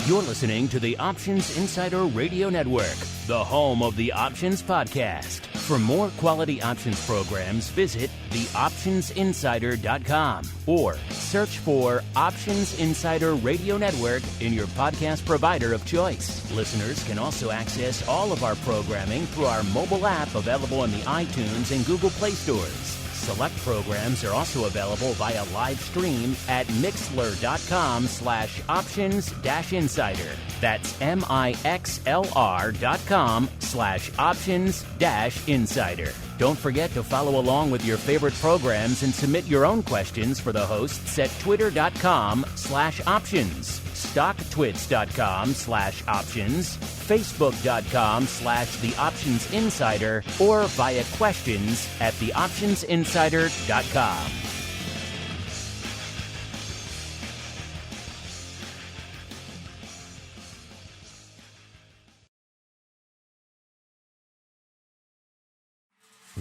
You're listening to the Options Insider Radio Network, the home of the Options Podcast. For more quality options programs, visit theoptionsinsider.com or search for Options Insider Radio Network in your podcast provider of choice. Listeners can also access all of our programming through our mobile app available in the iTunes and Google Play stores. Select programs are also available via live stream at mixlr.com/options-insider. That's mixlr.com/options-insider. Don't forget to follow along with your favorite programs and submit your own questions for the hosts at twitter.com/options, stocktwits.com/options, facebook.com/theoptionsinsider, or via questions at theoptionsinsider.com.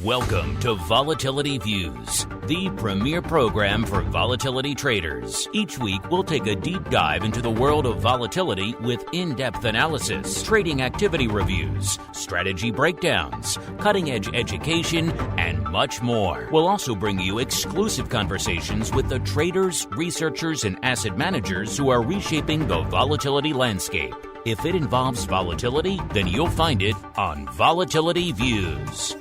Welcome to Volatility Views, the premier program for volatility traders. Each week, we'll take a deep dive into the world of volatility with in-depth analysis, trading activity reviews, strategy breakdowns, cutting-edge education, and much more. We'll also bring you exclusive conversations with the traders, researchers, and asset managers who are reshaping the volatility landscape. If it involves volatility, then you'll find it on Volatility Views.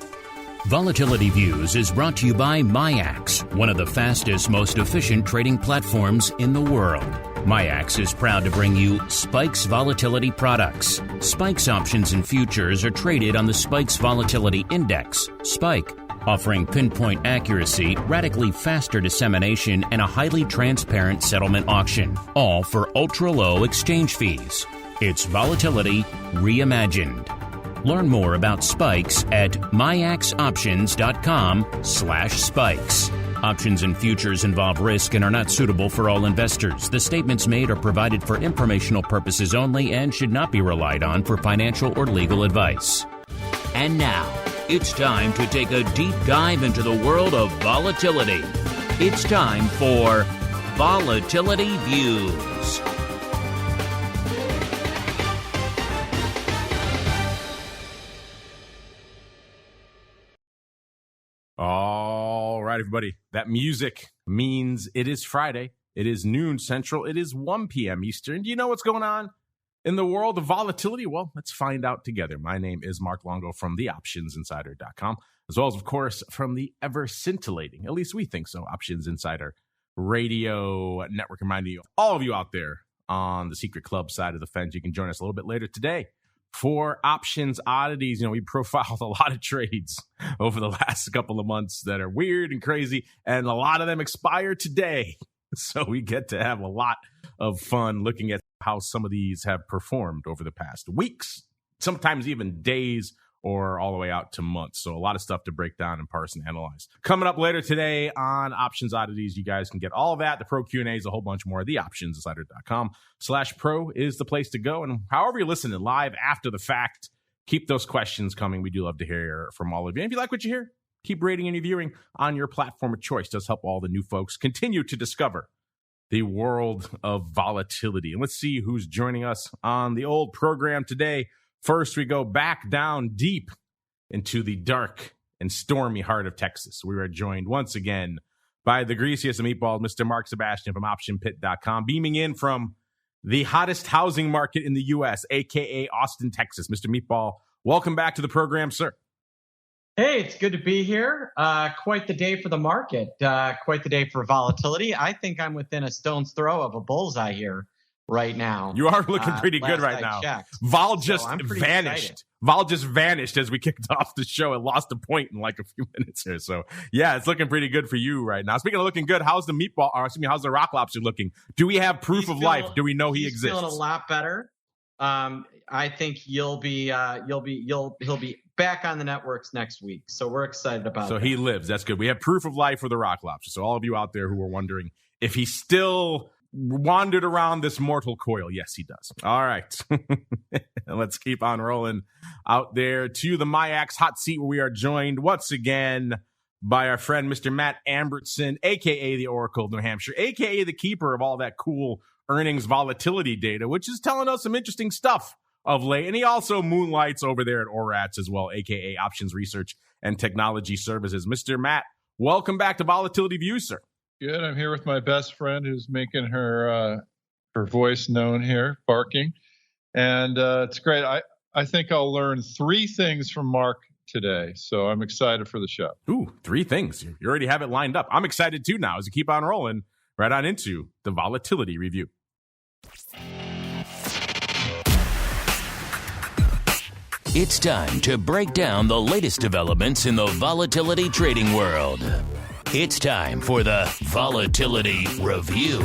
Volatility Views is brought to you by MIAX, one of the fastest, most efficient trading platforms in the world. MIAX is proud to bring you Spikes Volatility products. Spikes options and futures are traded on the Spikes Volatility Index, SPIKE, offering pinpoint accuracy, radically faster dissemination, and a highly transparent settlement auction, all for ultra-low exchange fees. It's volatility reimagined. Learn more about Spikes at miaxoptions.com/spikes. Options and futures involve risk and are not suitable for all investors. The statements made are provided for informational purposes only and should not be relied on for financial or legal advice. And now, it's time to take a deep dive into the world of volatility. It's time for Volatility Views. All right, everybody. That music means it is Friday. It is noon Central. It is 1 p.m. Eastern. Do you know what's going on in the world of volatility? Well, let's find out together. My name is Mark Longo from theoptionsinsider.com, as well as, of course, from the ever scintillating, at least we think so, Options Insider Radio Network. Reminding you, all of you out there on the secret club side of the fence, you can join us a little bit later today for Options Oddities. You know, we profiled a lot of trades over the last couple of months that are weird and crazy, and a lot of them expire today. So we get to have a lot of fun looking at how some of these have performed over the past weeks, sometimes even days, or all the way out to months. So a lot of stuff to break down and parse and analyze. Coming up later today on Options Oddities, you guys can get all of that. The pro Q&As, a whole bunch more. theoptionsinsider.com/pro is the place to go. And however you're listening live after the fact, keep those questions coming. We do love to hear from all of you. And if you like what you hear, keep rating and reviewing on your platform of choice. It does help all the new folks continue to discover the world of volatility. And let's see who's joining us on the old program today. First, we go back down deep into the dark and stormy heart of Texas. We are joined once again by the greasiest of meatballs, Mr. Mark Sebastian from OptionPit.com, beaming in from the hottest housing market in the U.S., a.k.a. Austin, Texas. Mr. Meatball, welcome back to the program, sir. Hey, it's good to be here. Quite the day for the market. Quite the day for volatility. I think I'm within a stone's throw of a bullseye here right now. You are looking pretty good right now. Vol just vanished. Excited. Vol just vanished as we kicked off the show. It lost a point in like a few minutes here. So, yeah, it's looking pretty good for you right now. Speaking of looking good, how's the how's the rock lobster looking? Do we have proof of life? Do we know he exists? He's feeling a lot better. I think he'll be back on the networks next week. So we're excited about that. So he lives. That's good. We have proof of life for the rock lobster. So all of you out there who are wondering if he still wandered around this mortal coil, yes, he does. All right. Let's keep on rolling out there to the MIAX hot seat, where we are joined once again by our friend, Mr. Matt Amberson, a.k.a. the Oracle of New Hampshire, a.k.a. the keeper of all that cool earnings volatility data, which is telling us some interesting stuff of late. And he also moonlights over there at ORATS as well, aka Options Research and Technology Services. Mr. Matt, welcome back to Volatility Views, sir. Good. I'm here with my best friend who's making her voice known here, barking. And it's great. I think I'll learn 3 things from Mark today. So I'm excited for the show. Ooh, 3 things. You already have it lined up. I'm excited too now as we keep on rolling right on into the Volatility Review. It's time to break down the latest developments in the volatility trading world. It's time for the Volatility Review.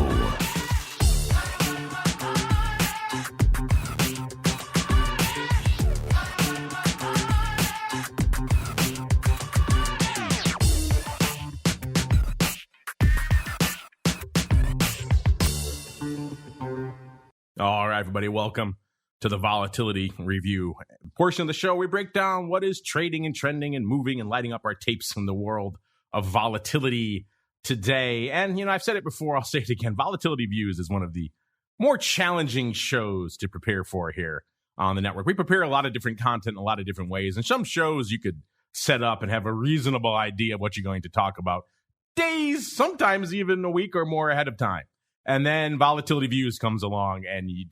All right, everybody, welcome to the Volatility Review portion of the show. We break down what is trading and trending and moving and lighting up our tapes from the world of volatility today. And, I've said it before, I'll say it again. Volatility Views is one of the more challenging shows to prepare for here on the network. We prepare a lot of different content in a lot of different ways. And some shows you could set up and have a reasonable idea of what you're going to talk about days, sometimes even a week or more ahead of time. And then Volatility Views comes along and you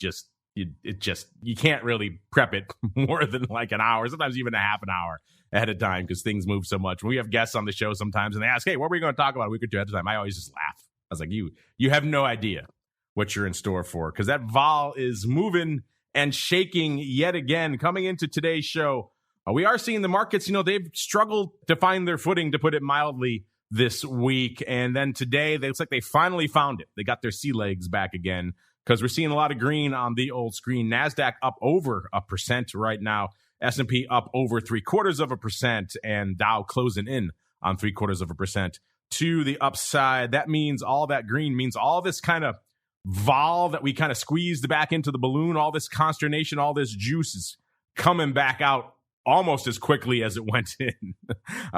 can't really prep it more than like an hour, sometimes even a half an hour ahead of time because things move so much. When we have guests on the show sometimes and they ask, hey, what are we going to talk about a week or two ahead of time? I always just laugh. I was like, you have no idea what you're in store for because that vol is moving and shaking yet again. Coming into today's show, we are seeing the markets, they've struggled to find their footing, to put it mildly, this week. And then today, looks like they finally found it. They got their sea legs back again because we're seeing a lot of green on the old screen. NASDAQ up over 1% right now. S&P up over 0.75%, and Dow closing in on 0.75% to the upside. That means all that green means all this kind of vol that we kind of squeezed back into the balloon, all this consternation, all this juice is coming back out almost as quickly as it went in.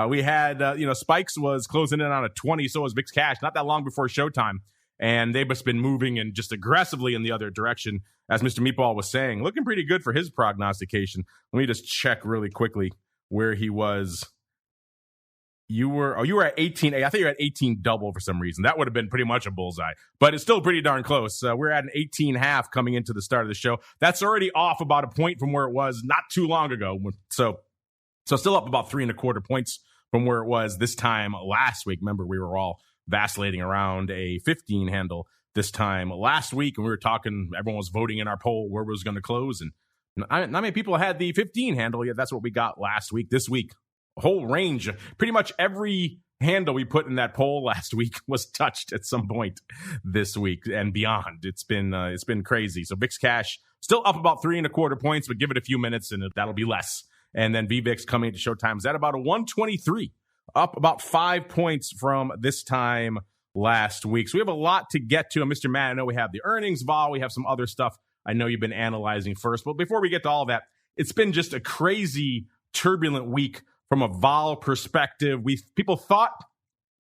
We had, Spikes was closing in on a 20, so was VIX Cash, not that long before showtime. And they've just been moving and just aggressively in the other direction, as Mr. Meatball was saying. Looking pretty good for his prognostication. Let me just check really quickly where he was. You were at 18. I think you were at 18 double for some reason. That would have been pretty much a bullseye, but it's still pretty darn close. We're at an 18.5 coming into the start of the show. That's already off about a point from where it was not too long ago. So still up about 3.25 points from where it was this time last week. Remember, we were all vacillating around a 15 handle this time last week, and we were talking, everyone was voting in our poll where it was going to close, and not many people had the 15 handle yet. That's what we got last week. This week, a whole range, pretty much every handle we put in that poll last week was touched at some point this week and beyond. It's been crazy. So VIX Cash still up about 3.25 points, but give it a few minutes and that'll be less. And then VVIX coming into showtime is at about a 123, up about 5 points from this time last week. So we have a lot to get to. And Mr. Matt, I know we have the earnings vol. We have some other stuff I know you've been analyzing first. But before we get to all that, it's been just a crazy, turbulent week from a vol perspective. People thought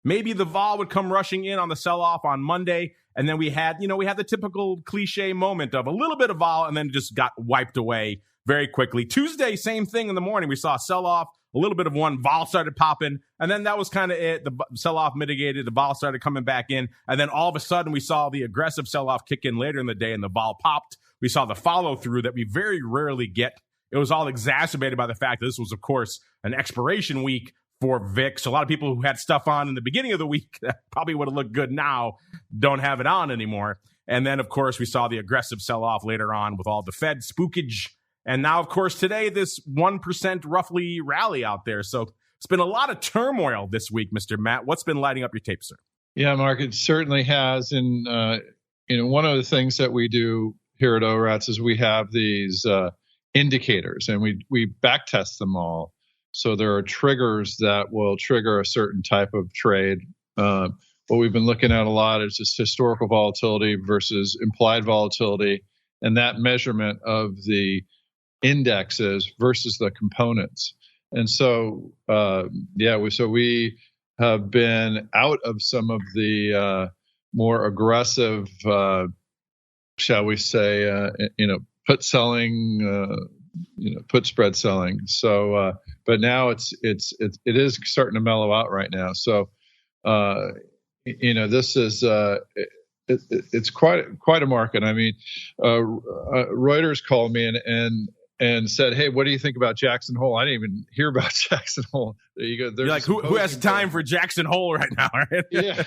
maybe the vol would come rushing in on the sell-off on Monday. And then we had the typical cliche moment of a little bit of vol and then just got wiped away very quickly. Tuesday, same thing in the morning. We saw a sell-off, a little bit of one, vol started popping, and then that was kind of it. The sell-off mitigated, the vol started coming back in, and then all of a sudden we saw the aggressive sell-off kick in later in the day, and the vol popped. We saw the follow-through that we very rarely get. It was all exacerbated by the fact that this was, of course, an expiration week for VIX. A lot of people who had stuff on in the beginning of the week that probably would have looked good now don't have it on anymore. And then, of course, we saw the aggressive sell-off later on with all the Fed spookage. And now, of course, today, this 1% roughly rally out there. So it's been a lot of turmoil this week, Mr. Matt. What's been lighting up your tape, sir? Yeah, Mark, it certainly has. And, one of the things that we do here at ORATS is we have these indicators, and we back test them all. So there are triggers that will trigger a certain type of trade. What we've been looking at a lot is just historical volatility versus implied volatility, and that measurement of the indexes versus the components. And so, we have been out of some of the more aggressive shall we say, put selling, put spread selling. So, but now it is starting to mellow out right now. So, this is it's quite a market. I mean, Reuters called me and said, "Hey, what do you think about Jackson Hole?" I didn't even hear about Jackson Hole. There you go. You're like, who has time for Jackson Hole right now, right? Yeah.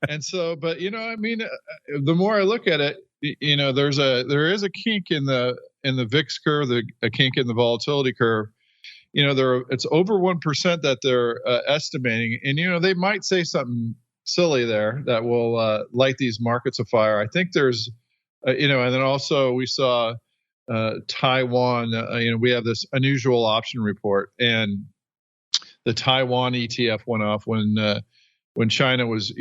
And so, but the more I look at it, there is a kink in the VIX curve, a kink in the volatility curve. It's over 1% that they're estimating, and they might say something silly there that will light these markets afire. I think there's, and then also we saw Taiwan. We have this unusual option report, and the Taiwan ETF went off when China was,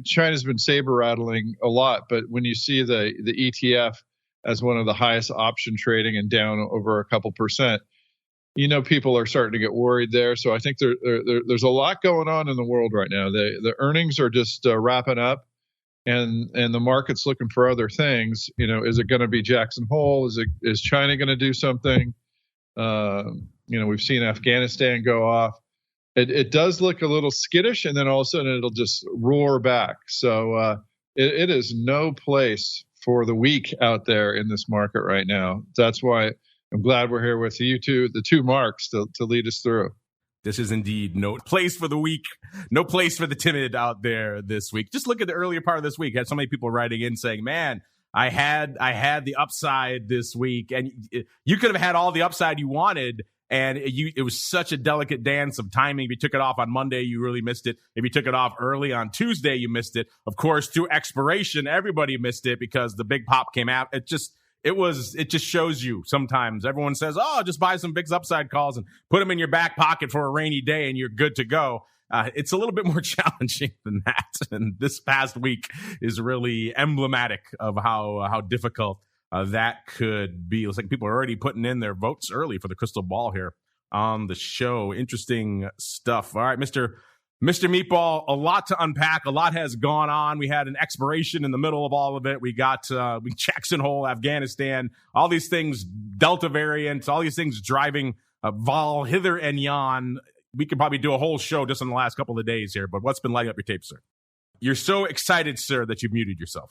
China's been saber rattling a lot, but when you see the ETF as one of the highest option trading and down over a couple percent, people are starting to get worried there. So I think there's a lot going on in the world right now. The earnings are just wrapping up, and the market's looking for other things. Is it going to be Jackson Hole? Is China going to do something? We've seen Afghanistan go off. It does look a little skittish, and then all of a sudden it'll just roar back. So it is no place for the weak out there in this market right now. That's why I'm glad we're here with you two, the two marks, to lead us through. This is indeed no place for the weak, no place for the timid out there this week. Just look at the earlier part of this week. I had so many people writing in saying, man, I had the upside this week, and you could have had all the upside you wanted. And it was such a delicate dance of timing. If you took it off on Monday, you really missed it. If you took it off early on Tuesday, you missed it. Of course, through expiration, everybody missed it because the big pop came out. It just shows you sometimes. Everyone says, oh, just buy some big upside calls and put them in your back pocket for a rainy day and you're good to go. It's a little bit more challenging than that. And this past week is really emblematic of how difficult that could be. Looks like people are already putting in their votes early for the crystal ball here on the show. Interesting stuff. All right, Mr. Meatball, a lot to unpack. A lot has gone on. We had an expiration in the middle of all of it. We got Jackson Hole, Afghanistan, all these things, Delta variant, all these things driving vol hither and yon. We could probably do a whole show just in the last couple of days here, but what's been lighting up your tape, sir? You're so excited, sir, that you've muted yourself.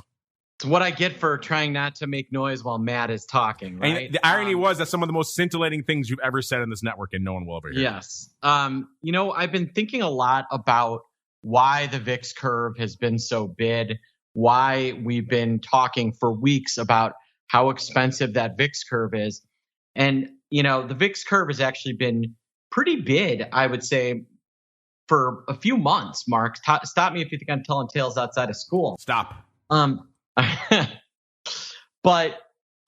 It's what I get for trying not to make noise while Matt is talking, right? And the irony was that some of the most scintillating things you've ever said in this network, and no one will ever hear. Yes. I've been thinking a lot about why the VIX curve has been so bid, why we've been talking for weeks about how expensive that VIX curve is. And, the VIX curve has actually been pretty bid, I would say, for a few months, Mark. Stop me if you think I'm telling tales outside of school. Stop. But,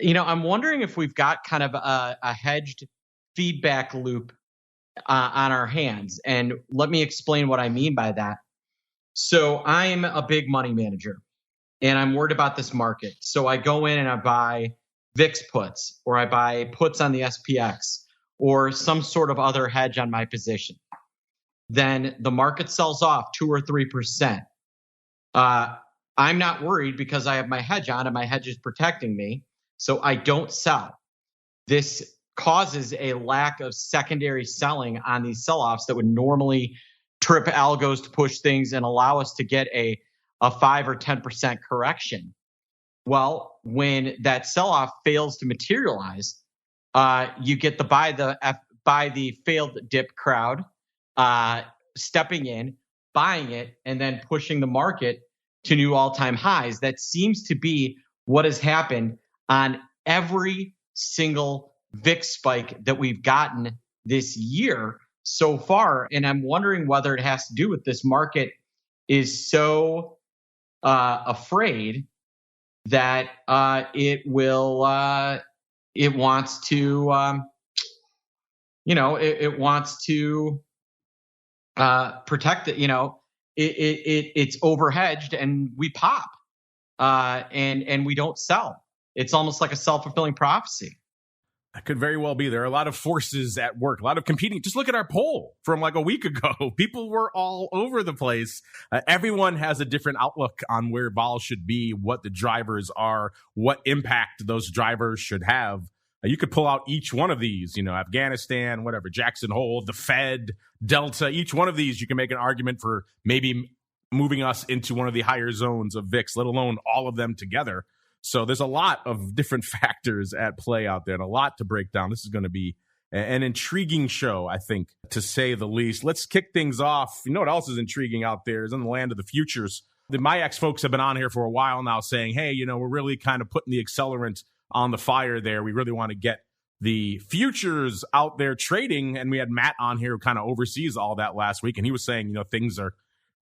I'm wondering if we've got kind of a hedged feedback loop on our hands. And let me explain what I mean by that. So I'm a big money manager and I'm worried about this market. So I go in and I buy VIX puts, or I buy puts on the SPX, or some sort of other hedge on my position. Then the market sells off 2 or 3%. I'm not worried because I have my hedge on and my hedge is protecting me. So I don't sell. This causes a lack of secondary selling on these sell-offs that would normally trip algos to push things and allow us to get a 5 or 10% correction. Well, when that sell-off fails to materialize, you get the buy the failed dip crowd stepping in, buying it, and then pushing the market to new all-time highs. That seems to be what has happened on every single VIX spike that we've gotten this year so far. And I'm wondering whether it has to do with this market is so afraid that it wants to protect it. It's overhedged and we pop and we don't sell. It's almost like a self-fulfilling prophecy. That could very well be. There are a lot of forces at work, a lot of competing. Just look at our poll from like a week ago. People were all over the place. Everyone has a different outlook on where vol should be, what the drivers are, what impact those drivers should have. You could pull out each one of these, Afghanistan, whatever, Jackson Hole, the Fed, Delta, each one of these, you can make an argument for maybe moving us into one of the higher zones of VIX, let alone all of them together. So there's a lot of different factors at play out there and a lot to break down. This is going to be an intriguing show, I think, to say the least. Let's kick things off. You know what else is intriguing out there is in the land of the futures. The MIAX folks have been on here for a while now saying, hey, we're really kind of putting the accelerant on the fire there. We really want to get the futures out there trading. And we had Matt on here who kind of oversees all that last week. And he was saying, things are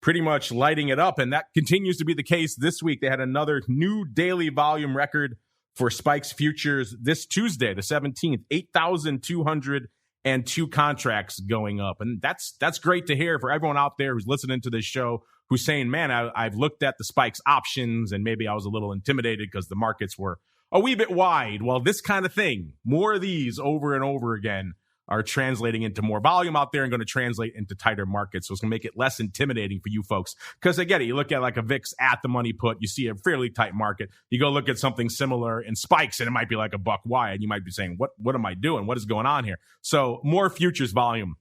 pretty much lighting it up. And that continues to be the case this week. They had another new daily volume record for Spikes futures this Tuesday, the 17th, 8,202 contracts going up. And that's great to hear for everyone out there who's listening to this show, who's saying, man, I've looked at the Spikes options and maybe I was a little intimidated because the markets were a wee bit wide. Well, this kind of thing, more of these over and over again, are translating into more volume out there and going to translate into tighter markets. So it's going to make it less intimidating for you folks. Because I get it. You look at like a VIX at the money put, you see a fairly tight market. You go look at something similar in Spikes and it might be like a buck wide. And you might be saying, what am I doing? What is going on here? So more futures volume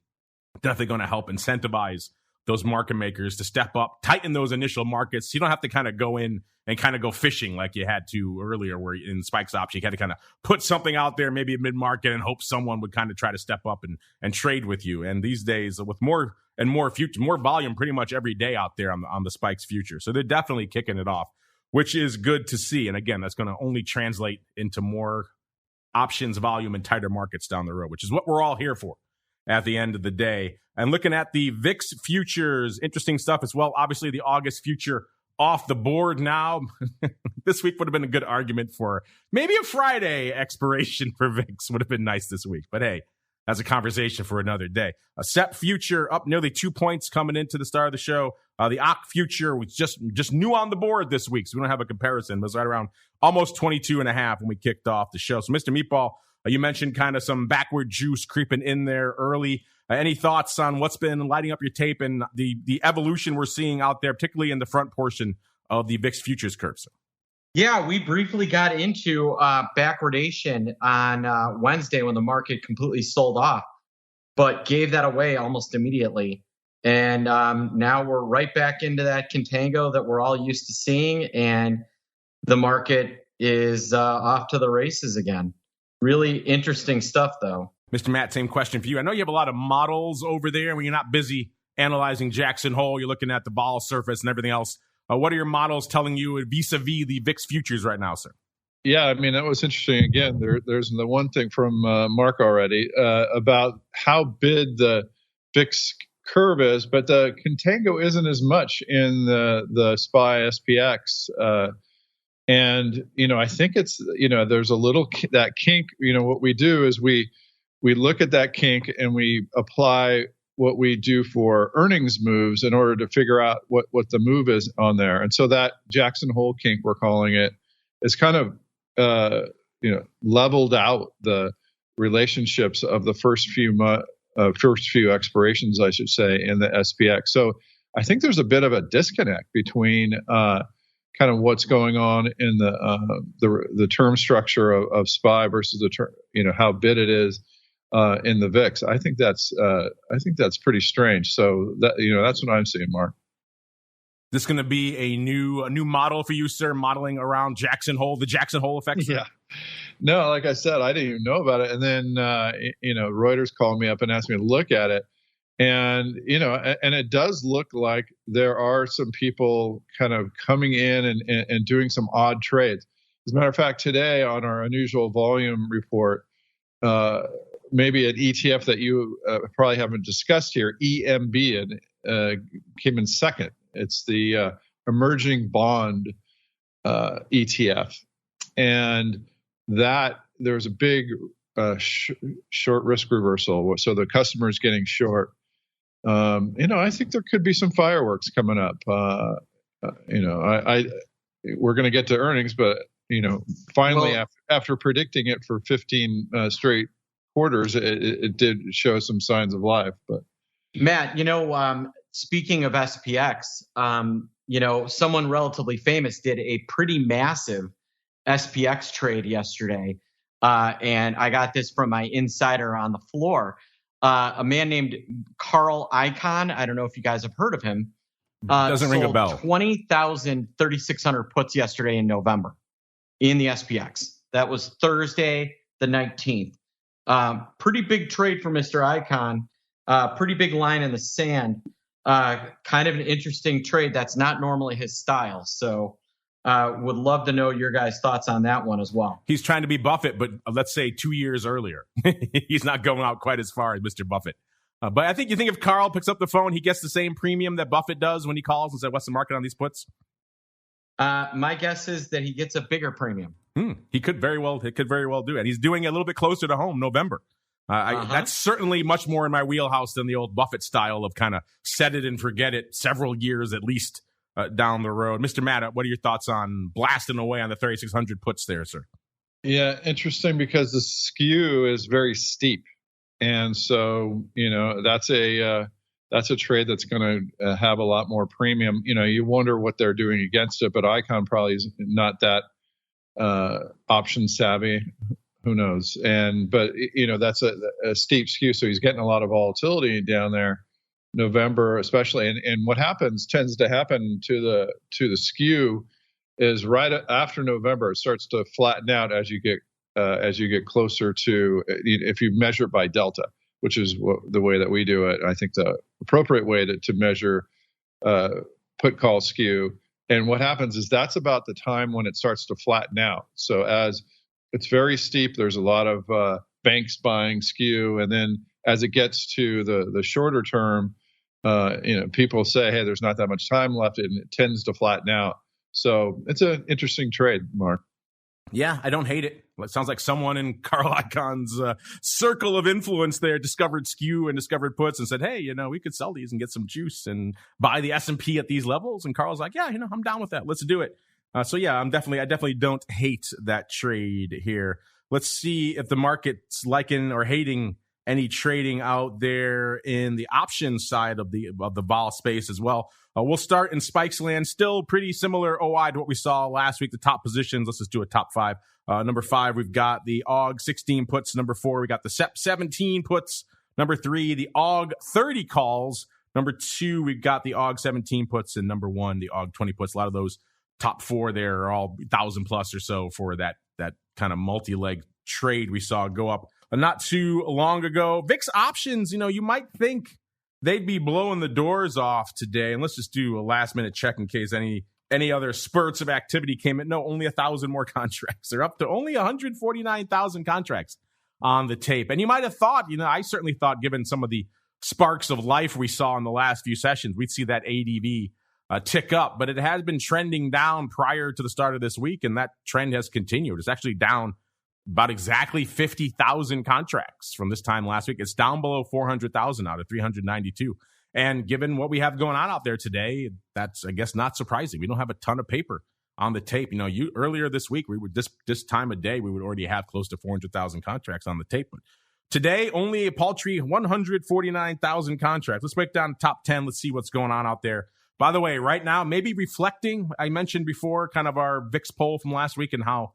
definitely going to help incentivize those market makers to step up, tighten those initial markets. You don't have to kind of go in and kind of go fishing like you had to earlier, where in Spike's option, you had to kind of put something out there, maybe mid market, and hope someone would kind of try to step up and trade with you. And these days, with more and more volume pretty much every day out there on the Spike's future. So they're definitely kicking it off, which is good to see. And again, that's going to only translate into more options volume and tighter markets down the road, which is what we're all here for at the end of the day. And looking at the VIX futures, interesting stuff as well. Obviously, the August future off the board now. This week would have been a good argument for maybe a Friday expiration for VIX would have been nice this week. But hey, that's a conversation for another day. A SEP future up nearly 2 points coming into the start of the show. The OC future was just new on the board this week, so we don't have a comparison. It was right around almost 22.5 when we kicked off the show. So, Mr. Meatball, you mentioned kind of some backward juice creeping in there early. Any thoughts on what's been lighting up your tape and the evolution we're seeing out there, particularly in the front portion of the VIX futures curve, sir? Yeah, we briefly got into backwardation on Wednesday when the market completely sold off, but gave that away almost immediately. And now we're right back into that contango that we're all used to seeing, and the market is off to the races again. Really interesting stuff, though. Mr. Matt, same question for you. I know you have a lot of models over there when you're not busy analyzing Jackson Hole. You're looking at the vol surface and everything else. What are your models telling you vis-a-vis the VIX futures right now, sir? Yeah, I mean, that was interesting. Again, there's the one thing from Mark already about how big the VIX curve is, but the contango isn't as much in the SPY SPX. And, I think it's, there's a little that kink. What we do is we look at that kink and we apply what we do for earnings moves in order to figure out what the move is on there. And so that Jackson Hole kink, we're calling it, is kind of, leveled out the relationships of the first few expirations, I should say, in the SPX. So I think there's a bit of a disconnect between kind of what's going on in the term structure of SPY versus the term, how bid it is in the VIX. I think that's pretty strange. So that's what I'm seeing, Mark. This going to be a new model for you, sir, modeling around Jackson Hole, the Jackson Hole effect? Sir? Yeah. No, like I said, I didn't even know about it. And then, Reuters called me up and asked me to look at it. And, and it does look like there are some people kind of coming in and doing some odd trades. As a matter of fact, today on our unusual volume report, maybe an ETF that you probably haven't discussed here, EMB, came in second. It's the emerging bond ETF. And that there was a big short risk reversal. So the customer is getting short. I think there could be some fireworks coming up. We're going to get to earnings, but finally, after predicting it for 15 straight quarters, it did show some signs of life. But Matt, speaking of SPX, someone relatively famous did a pretty massive SPX trade yesterday. And I got this from my insider on the floor. A man named Carl Icahn. I don't know if you guys have heard of him. Doesn't ring a bell. 20,000, 3,600 puts yesterday in November in the SPX. That was Thursday, the 19th. Pretty big trade for Mr. Icahn. Pretty big line in the sand. Kind of an interesting trade. That's not normally his style. So would love to know your guys' thoughts on that one as well. He's trying to be Buffett, but let's say 2 years earlier. He's not going out quite as far as Mr. Buffett. But I think if Carl picks up the phone, he gets the same premium that Buffett does when he calls and says, "What's the market on these puts?" My guess is that he gets a bigger premium. He could very well do it. He's doing it a little bit closer to home, November. That's certainly much more in my wheelhouse than the old Buffett style of kind of set it and forget it several years at least down the road. Mr. Matt, what are your thoughts on blasting away on the 3,600 puts there, sir? Yeah, interesting because the skew is very steep. And so, that's a trade that's going to have a lot more premium. You wonder what they're doing against it, but Icahn probably is not that option savvy. Who knows? But that's a steep skew. So he's getting a lot of volatility down there, November especially. And what tends to happen to the skew is right after November, it starts to flatten out as you get closer to, if you measure it by delta, which is the way that we do it. I think the appropriate way to measure put call skew. And what happens is that's about the time when it starts to flatten out. So as it's very steep, there's a lot of banks buying skew. And then as it gets to the shorter term, people say, hey, there's not that much time left, and it tends to flatten out. So it's an interesting trade, Mark. Yeah, I don't hate it. It sounds like someone in Carl Icahn's circle of influence there discovered skew and discovered puts and said, hey, we could sell these and get some juice and buy the S&P at these levels. And Carl's like, yeah, I'm down with that. Let's do it. So yeah, I definitely don't hate that trade here. Let's see if the market's liking or hating any trading out there in the option side of the vol space as well. We'll start in Spikes land, still pretty similar OI to what we saw last week. The top positions, let's just do a top five. Number 5, we've got the AUG 16 puts. Number 4, we got the SEP 17 puts. Number 3, the AUG 30 calls. Number 2, we've got the AUG 17 puts. And number 1, the AUG 20 puts. A lot of those top 4 there are all 1,000 plus or so for that kind of multi-leg trade we saw go up not too long ago. VIX options, you might think they'd be blowing the doors off today. And let's just do a last-minute check in case any other spurts of activity came in. No, only 1,000 more contracts. They're up to only 149,000 contracts on the tape. And you might have thought, I certainly thought, given some of the sparks of life we saw in the last few sessions, we'd see that ADV tick up. But it has been trending down prior to the start of this week, and that trend has continued. It's actually down about exactly 50,000 contracts from this time last week. It's down below 400,000 out of 392. And given what we have going on out there today, that's, I guess, not surprising. We don't have a ton of paper on the tape. Earlier this week, we would this time of day, we would already have close to 400,000 contracts on the tape. But today, only a paltry 149,000 contracts. Let's break down the top 10. Let's see what's going on out there. By the way, right now, maybe reflecting, I mentioned before, kind of our VIX poll from last week and how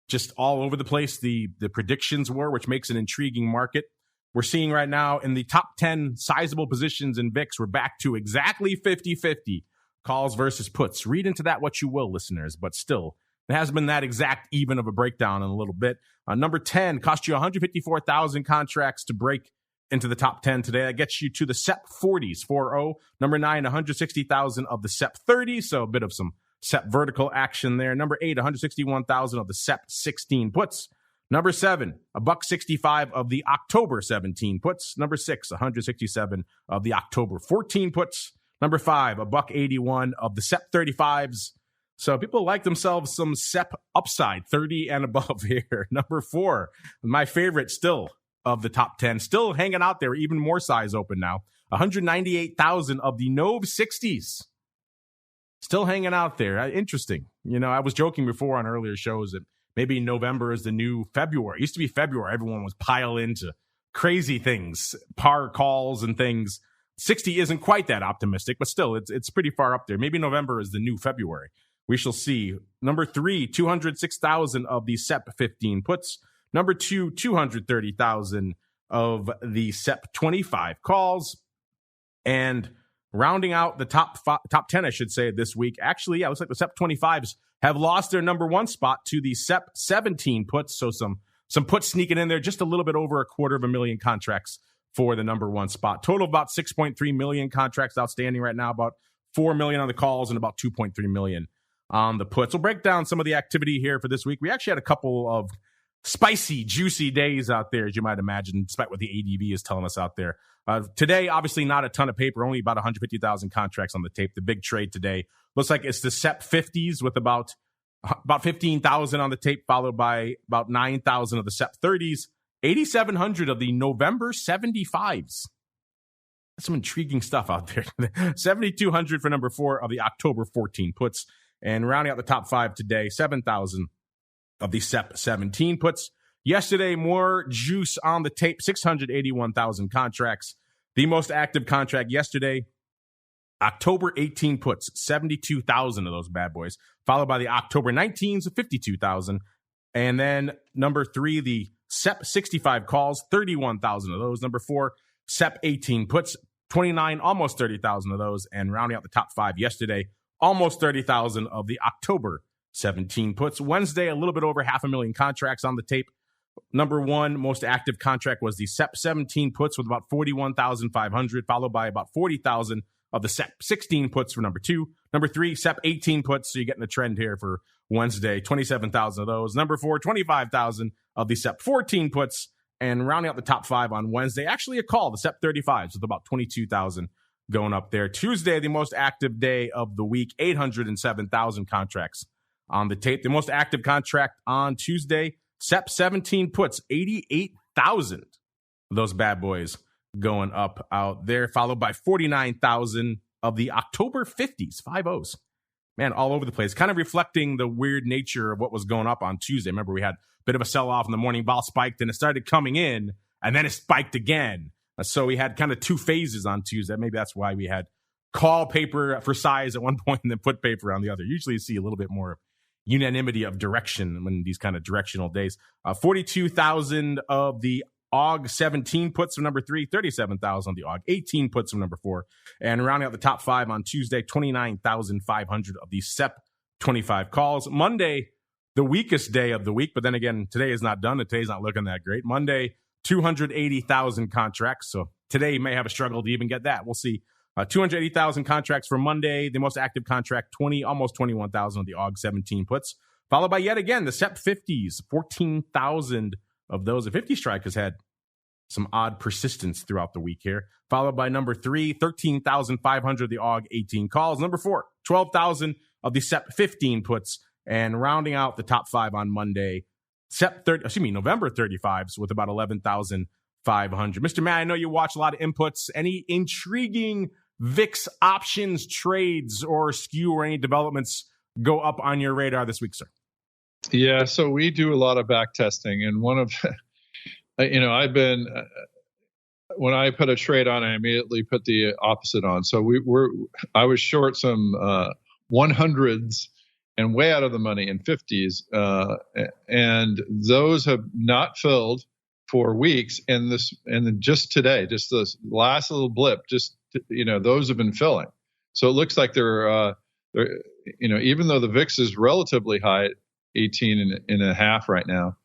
just all over the place the predictions were, which makes an intriguing market. We're seeing right now in the top 10 sizable positions in VIX, we're back to exactly 50-50 calls versus puts. Read into that what you will, listeners, but still, it hasn't been that exact even of a breakdown in a little bit. Number 10 cost you 154,000 contracts to break into the top 10 today. That gets you to the SEP 40s, 4-0. Number 9, 160,000 of the SEP 30s, so a bit of some SEP vertical action there. Number 8, 161,000 of the SEP 16 puts. Number 7, $165 of the October 17 puts. Number 6, 167 of the October 14 puts. Number 5, $181 of the SEP 35s. So people like themselves some SEP upside, 30 and above here. Number 4, my favorite still of the top 10, still hanging out there, even more size open now. 198,000 of the NOV 60s. still hanging out there. Interesting. I was joking before on earlier shows that maybe November is the new February. It used to be February. Everyone was pile into crazy things, par calls and things. 60 isn't quite that optimistic, but still, it's pretty far up there. Maybe November is the new February. We shall see. Number 3, 206,000 of the SEP 15 puts. Number 2, 230,000 of the SEP 25 calls. And rounding out the top 10, I should say, this week. Actually, yeah, it looks like the SEP 25s have lost their number 1 spot to the SEP 17 puts. So some puts sneaking in there, just a little bit over 250,000 contracts for the number 1 spot. Total of about 6.3 million contracts outstanding right now, about 4 million on the calls and about 2.3 million on the puts. We'll break down some of the activity here for this week. We actually had a couple of spicy, juicy days out there, as you might imagine, despite what the ADV is telling us out there. Today, obviously not a ton of paper, only about 150,000 contracts on the tape. The big trade today looks like it's the SEP 50s with about 15,000 on the tape, followed by about 9,000 of the SEP 30s, 8,700 of the November 75s. That's some intriguing stuff out there. 7,200 for number 4 of the October 14 puts. And rounding out the top 5 today, 7,000 of the SEP 17 puts. Yesterday, more juice on the tape, 681,000 contracts. The most active contract yesterday, October 18 puts, 72,000 of those bad boys, followed by the October 19s of 52,000. And then number 3, the SEP 65 calls, 31,000 of those. Number 4, SEP 18 puts, 29, almost 30,000 of those. And rounding out the top 5 yesterday, almost 30,000 of the October 17 puts. Wednesday, a little bit over 500,000 contracts on the tape. Number 1 most active contract was the SEP 17 puts with about 41,500, followed by about 40,000 of the SEP 16 puts for number 2. Number 3, SEP 18 puts. So you're getting a trend here for Wednesday, 27,000 of those. Number 4, 25,000 of the SEP 14 puts. And rounding out the top 5 on Wednesday, actually a call, the SEP 35s with about 22,000 going up there. Tuesday, the most active day of the week, 807,000 contracts on the tape. The most active contract on Tuesday, SEP 17 puts, 88,000 of those bad boys going up out there, followed by 49,000 of the October 50s, 5-0s. Man, all over the place, kind of reflecting the weird nature of what was going up on Tuesday. Remember, we had a bit of a sell-off in the morning, vol spiked, and it started coming in, and then it spiked again. So we had kind of 2 phases on Tuesday. Maybe that's why we had call paper for size at one point and then put paper on the other. Usually you see a little bit more unanimity of direction when these kind of directional days. 42,000 of the AUG 17 puts from number 3, 37,000 on the AUG 18 puts from number 4. And rounding out the top 5 on Tuesday, 29,500 of the SEP 25 calls. Monday, the weakest day of the week, but then again, today is not done. Today's not looking that great. Monday, 280,000 contracts. So today may have a struggle to even get that. We'll see. 280,000 contracts for Monday. The most active contract, almost 21,000 of the AUG 17 puts. Followed by yet again, the SEP 50s, 14,000 of those. The 50 strike has had some odd persistence throughout the week here. Followed by number 3, 13,500 of the AUG 18 calls. Number 4, 12,000 of the SEP 15 puts. And rounding out the top 5 on Monday, November 35s with about 11,500. Mr. Matt, I know you watch a lot of inputs. Any intriguing VIX options trades or skew or any developments go up on your radar this week, sir? Yeah, so we do a lot of back testing, and one of, I've been, when I put a trade on, I immediately put the opposite on. So I was short some 100s and way out of the money in 50s, and those have not filled for weeks. And then just today, just this last little blip, those have been filling. So it looks like they're even though the VIX is relatively high at 18 and a half right now,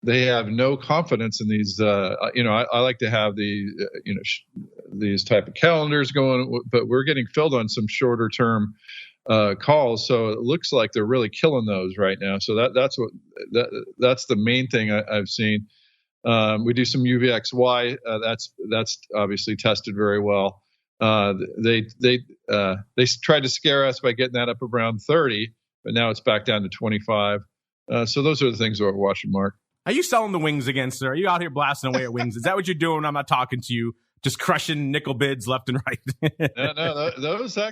they have no confidence in these. I like to have these type of calendars going, but we're getting filled on some shorter term calls. So it looks like they're really killing those right now. So that's the main thing I've seen. We do some UVXY. That's obviously tested very well. They tried to scare us by getting that up around 30, but now it's back down to 25. So those are the things that we're watching, Mark. Are you selling the wings again, sir? Are you out here blasting away at wings? Is that what you're doing when I'm not talking to you? just crushing nickel bids left and right. No, those I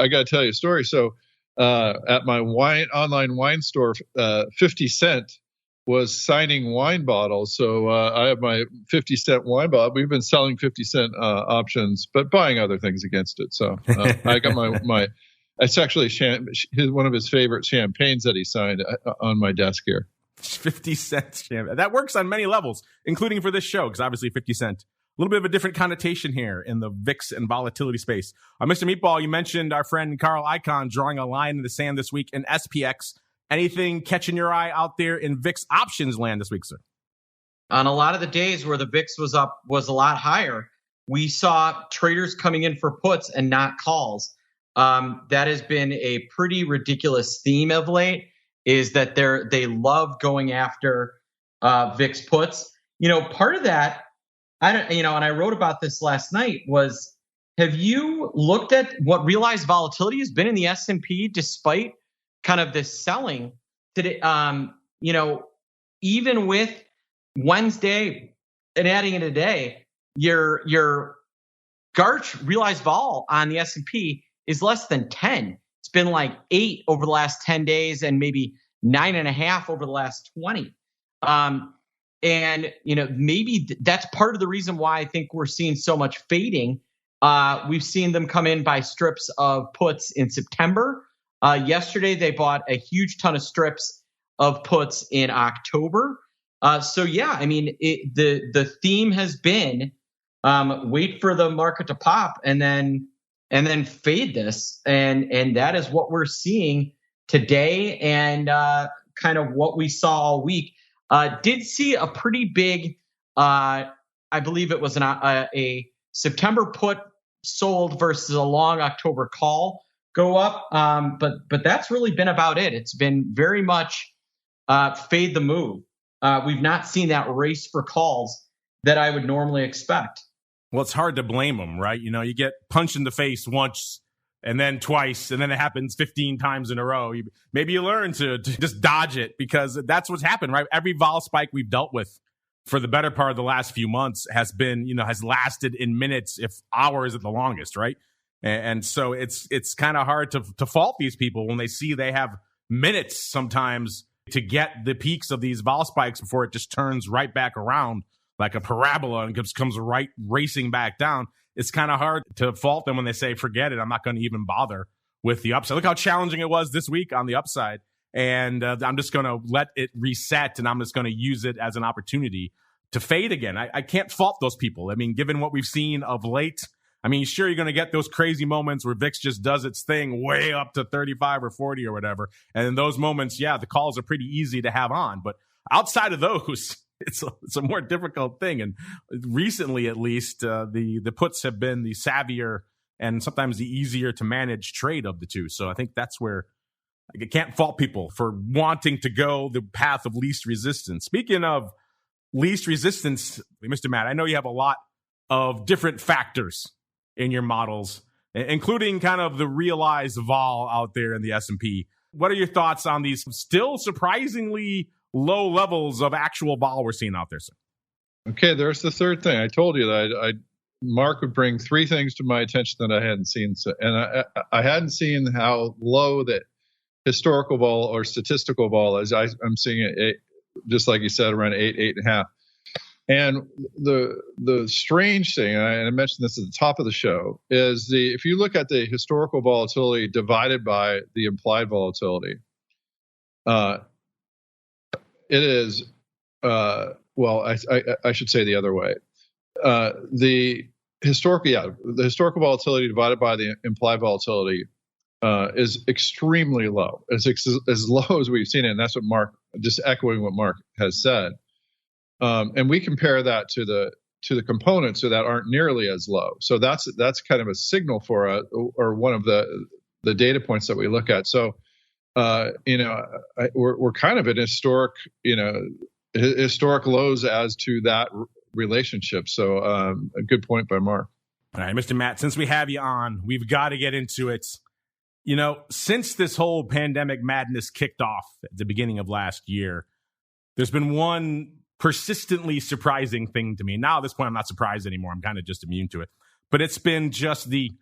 got to tell you a story. So at my online wine store, 50 Cent was signing wine bottles. So I have my 50 Cent wine bottle. We've been selling 50 Cent options, but buying other things against it. So I got my it's actually one of his favorite champagnes that he signed on my desk here. 50 Cent champagne. That works on many levels, including for this show, because obviously 50 Cent. A little bit of a different connotation here in the VIX and volatility space. Mr. Meatball, you mentioned our friend Carl Icahn drawing a line in the sand this week in SPX. Anything catching your eye out there in VIX options land this week, sir? On a lot of the days where the VIX was a lot higher, we saw traders coming in for puts and not calls. That has been a pretty ridiculous theme of late, is that they love going after VIX puts. Part of that, and I wrote about this last night, was, have you looked at what realized volatility has been in the S&P despite kind of this selling today? Even with Wednesday and adding in today, your Garch realized vol on the S&P is less than 10. It's been like 8 over the last 10 days and maybe 9.5 over the last 20. Maybe that's part of the reason why I think we're seeing so much fading. We've seen them come in by strips of puts in September. Yesterday, they bought a huge ton of strips of puts in October. The theme has been wait for the market to pop and then fade this, and that is what we're seeing today, and kind of what we saw all week. Did see a pretty big, I believe it was a September put sold versus a long October call go up, but that's really been about it. It's been very much fade the move. We've not seen that race for calls that I would normally expect. Well, it's hard to blame them, right? You get punched in the face once and then twice, and then it happens 15 times in a row. Maybe you learn to just dodge it, because that's what's happened, right? Every vol spike we've dealt with for the better part of the last few months has been, has lasted in minutes, if hours at the longest, right? And so it's kind of hard to fault these people when they see they have minutes sometimes to get the peaks of these vol spikes before it just turns right back around like a parabola and comes right racing back down. It's kind of hard to fault them when they say, forget it, I'm not going to even bother with the upside. Look how challenging it was this week on the upside. And I'm just going to let it reset, and I'm just going to use it as an opportunity to fade again. I can't fault those people. I mean, given what we've seen of late, sure, you're going to get those crazy moments where VIX just does its thing way up to 35 or 40 or whatever. And in those moments, the calls are pretty easy to have on. But outside of those, it's a more difficult thing. And recently, at least, the puts have been the savvier and sometimes the easier to manage trade of the two. So I think that's where I can't fault people for wanting to go the path of least resistance. Speaking of least resistance, Mr. Matt, I know you have a lot of different factors in your models, including kind of the realized vol out there in the S&P. What are your thoughts on these still surprisingly low levels of actual vol we're seeing out there, sir? Okay, there's the third thing. I told you that Mark would bring 3 things to my attention that I hadn't seen. And I hadn't seen how low that historical vol or statistical vol is. I'm seeing it, just like you said, around 8.5. And the strange thing, and I mentioned this at the top of the show, is if you look at the historical volatility divided by the implied volatility, it is, I should say the other way. The historical volatility divided by the implied volatility is extremely low. It's as low as we've seen it, and that's what Mark, just echoing what Mark has said. And we compare that to the components that aren't nearly as low. So that's kind of a signal for or one of the data points that we look at. So we're kind of at historic lows as to that relationship. So a good point by Mark. All right, Mr. Matt, since we have you on, we've got to get into it. Since this whole pandemic madness kicked off at the beginning of last year, there's been one persistently surprising thing to me. Now at this point, I'm not surprised anymore. I'm kind of just immune to it. But it's been just the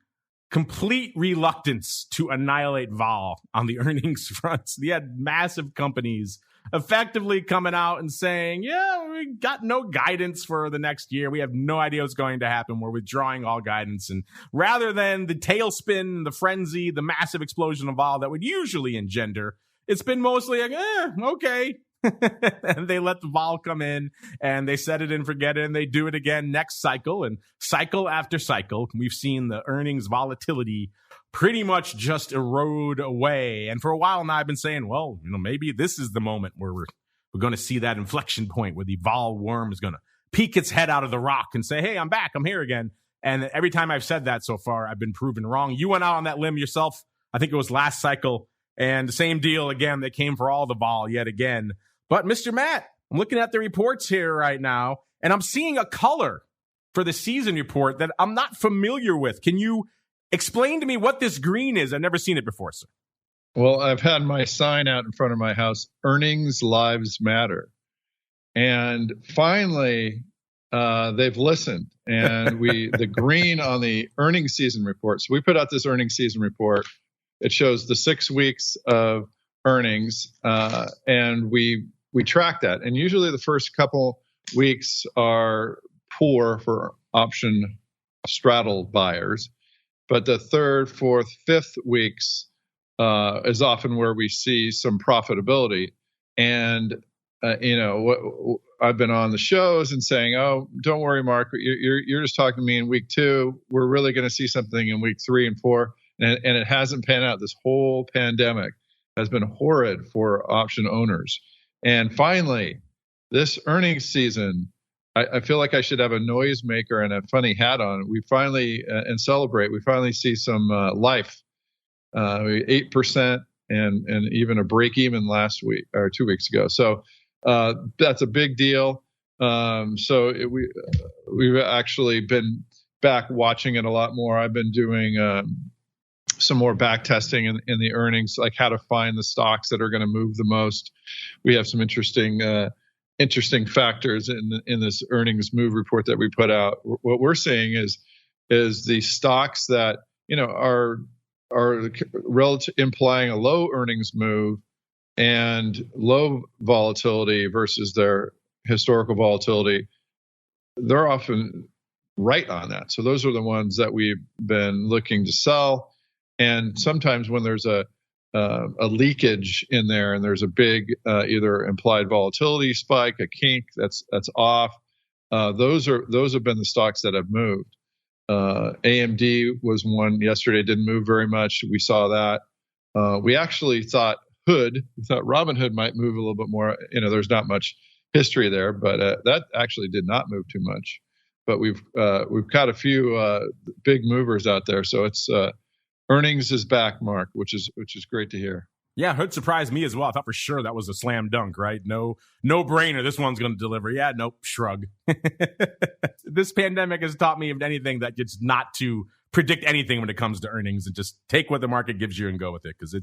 complete reluctance to annihilate vol on the earnings front. We had massive companies effectively coming out and saying, yeah, we got no guidance for the next year. We have no idea what's going to happen. We're withdrawing all guidance. And rather than the tailspin, the frenzy, the massive explosion of vol that would usually engender, it's been mostly like, okay. And they let the vol come in and they set it and forget it, and they do it again next cycle, and cycle after cycle. We've seen the earnings volatility pretty much just erode away. And for a while now, I've been saying, well, maybe this is the moment where we're going to see that inflection point where the vol worm is going to peek its head out of the rock and say, hey, I'm back. I'm here again. And every time I've said that so far, I've been proven wrong. You went out on that limb yourself. I think it was last cycle. And the same deal again that came for all the vol yet again. But Mr. Matt, I'm looking at the reports here right now, and I'm seeing a color for the season report that I'm not familiar with. Can you explain to me what this green is? I've never seen it before, sir. Well, I've had my sign out in front of my house, Earnings Lives Matter. And finally, they've listened. And the green on the earnings season report. So we put out this earnings season report. It shows the 6 weeks of earnings, and we track that. And usually the first couple weeks are poor for option straddle buyers, but the third, fourth, fifth weeks is often where we see some profitability. And I've been on the shows and saying, "Oh, don't worry, Mark, you're just talking to me in week 2. We're really going to see something in week 3 and 4." And it hasn't panned out. This whole pandemic has been horrid for option owners. And finally, this earnings season, I feel like I should have a noisemaker and a funny hat on. We finally, and celebrate, we finally see some life. 8% and even a break even last week or 2 weeks ago. So that's a big deal. We've actually been back watching it a lot more. I've been doing some more back testing in the earnings, like how to find the stocks that are going to move the most. We have some interesting factors in this earnings move report that we put out. What we're seeing is the stocks that are relative, implying a low earnings move and low volatility versus their historical volatility. They're often right on that. So those are the ones that we've been looking to sell. And sometimes when there's a leakage in there and there's a big either implied volatility spike, a kink that's off, those have been the stocks that have moved. AMD was one yesterday, didn't move very much. We saw that. We actually thought Robinhood might move a little bit more. There's not much history there, but that actually did not move too much. But we've got a few big movers out there. So it's earnings is back, Mark, which is great to hear. Yeah, Hood surprised me as well. I thought for sure that was a slam dunk, right? No brainer. This one's going to deliver. Yeah, nope, shrug. This pandemic has taught me, if anything, that it's not to predict anything when it comes to earnings and just take what the market gives you and go with it, because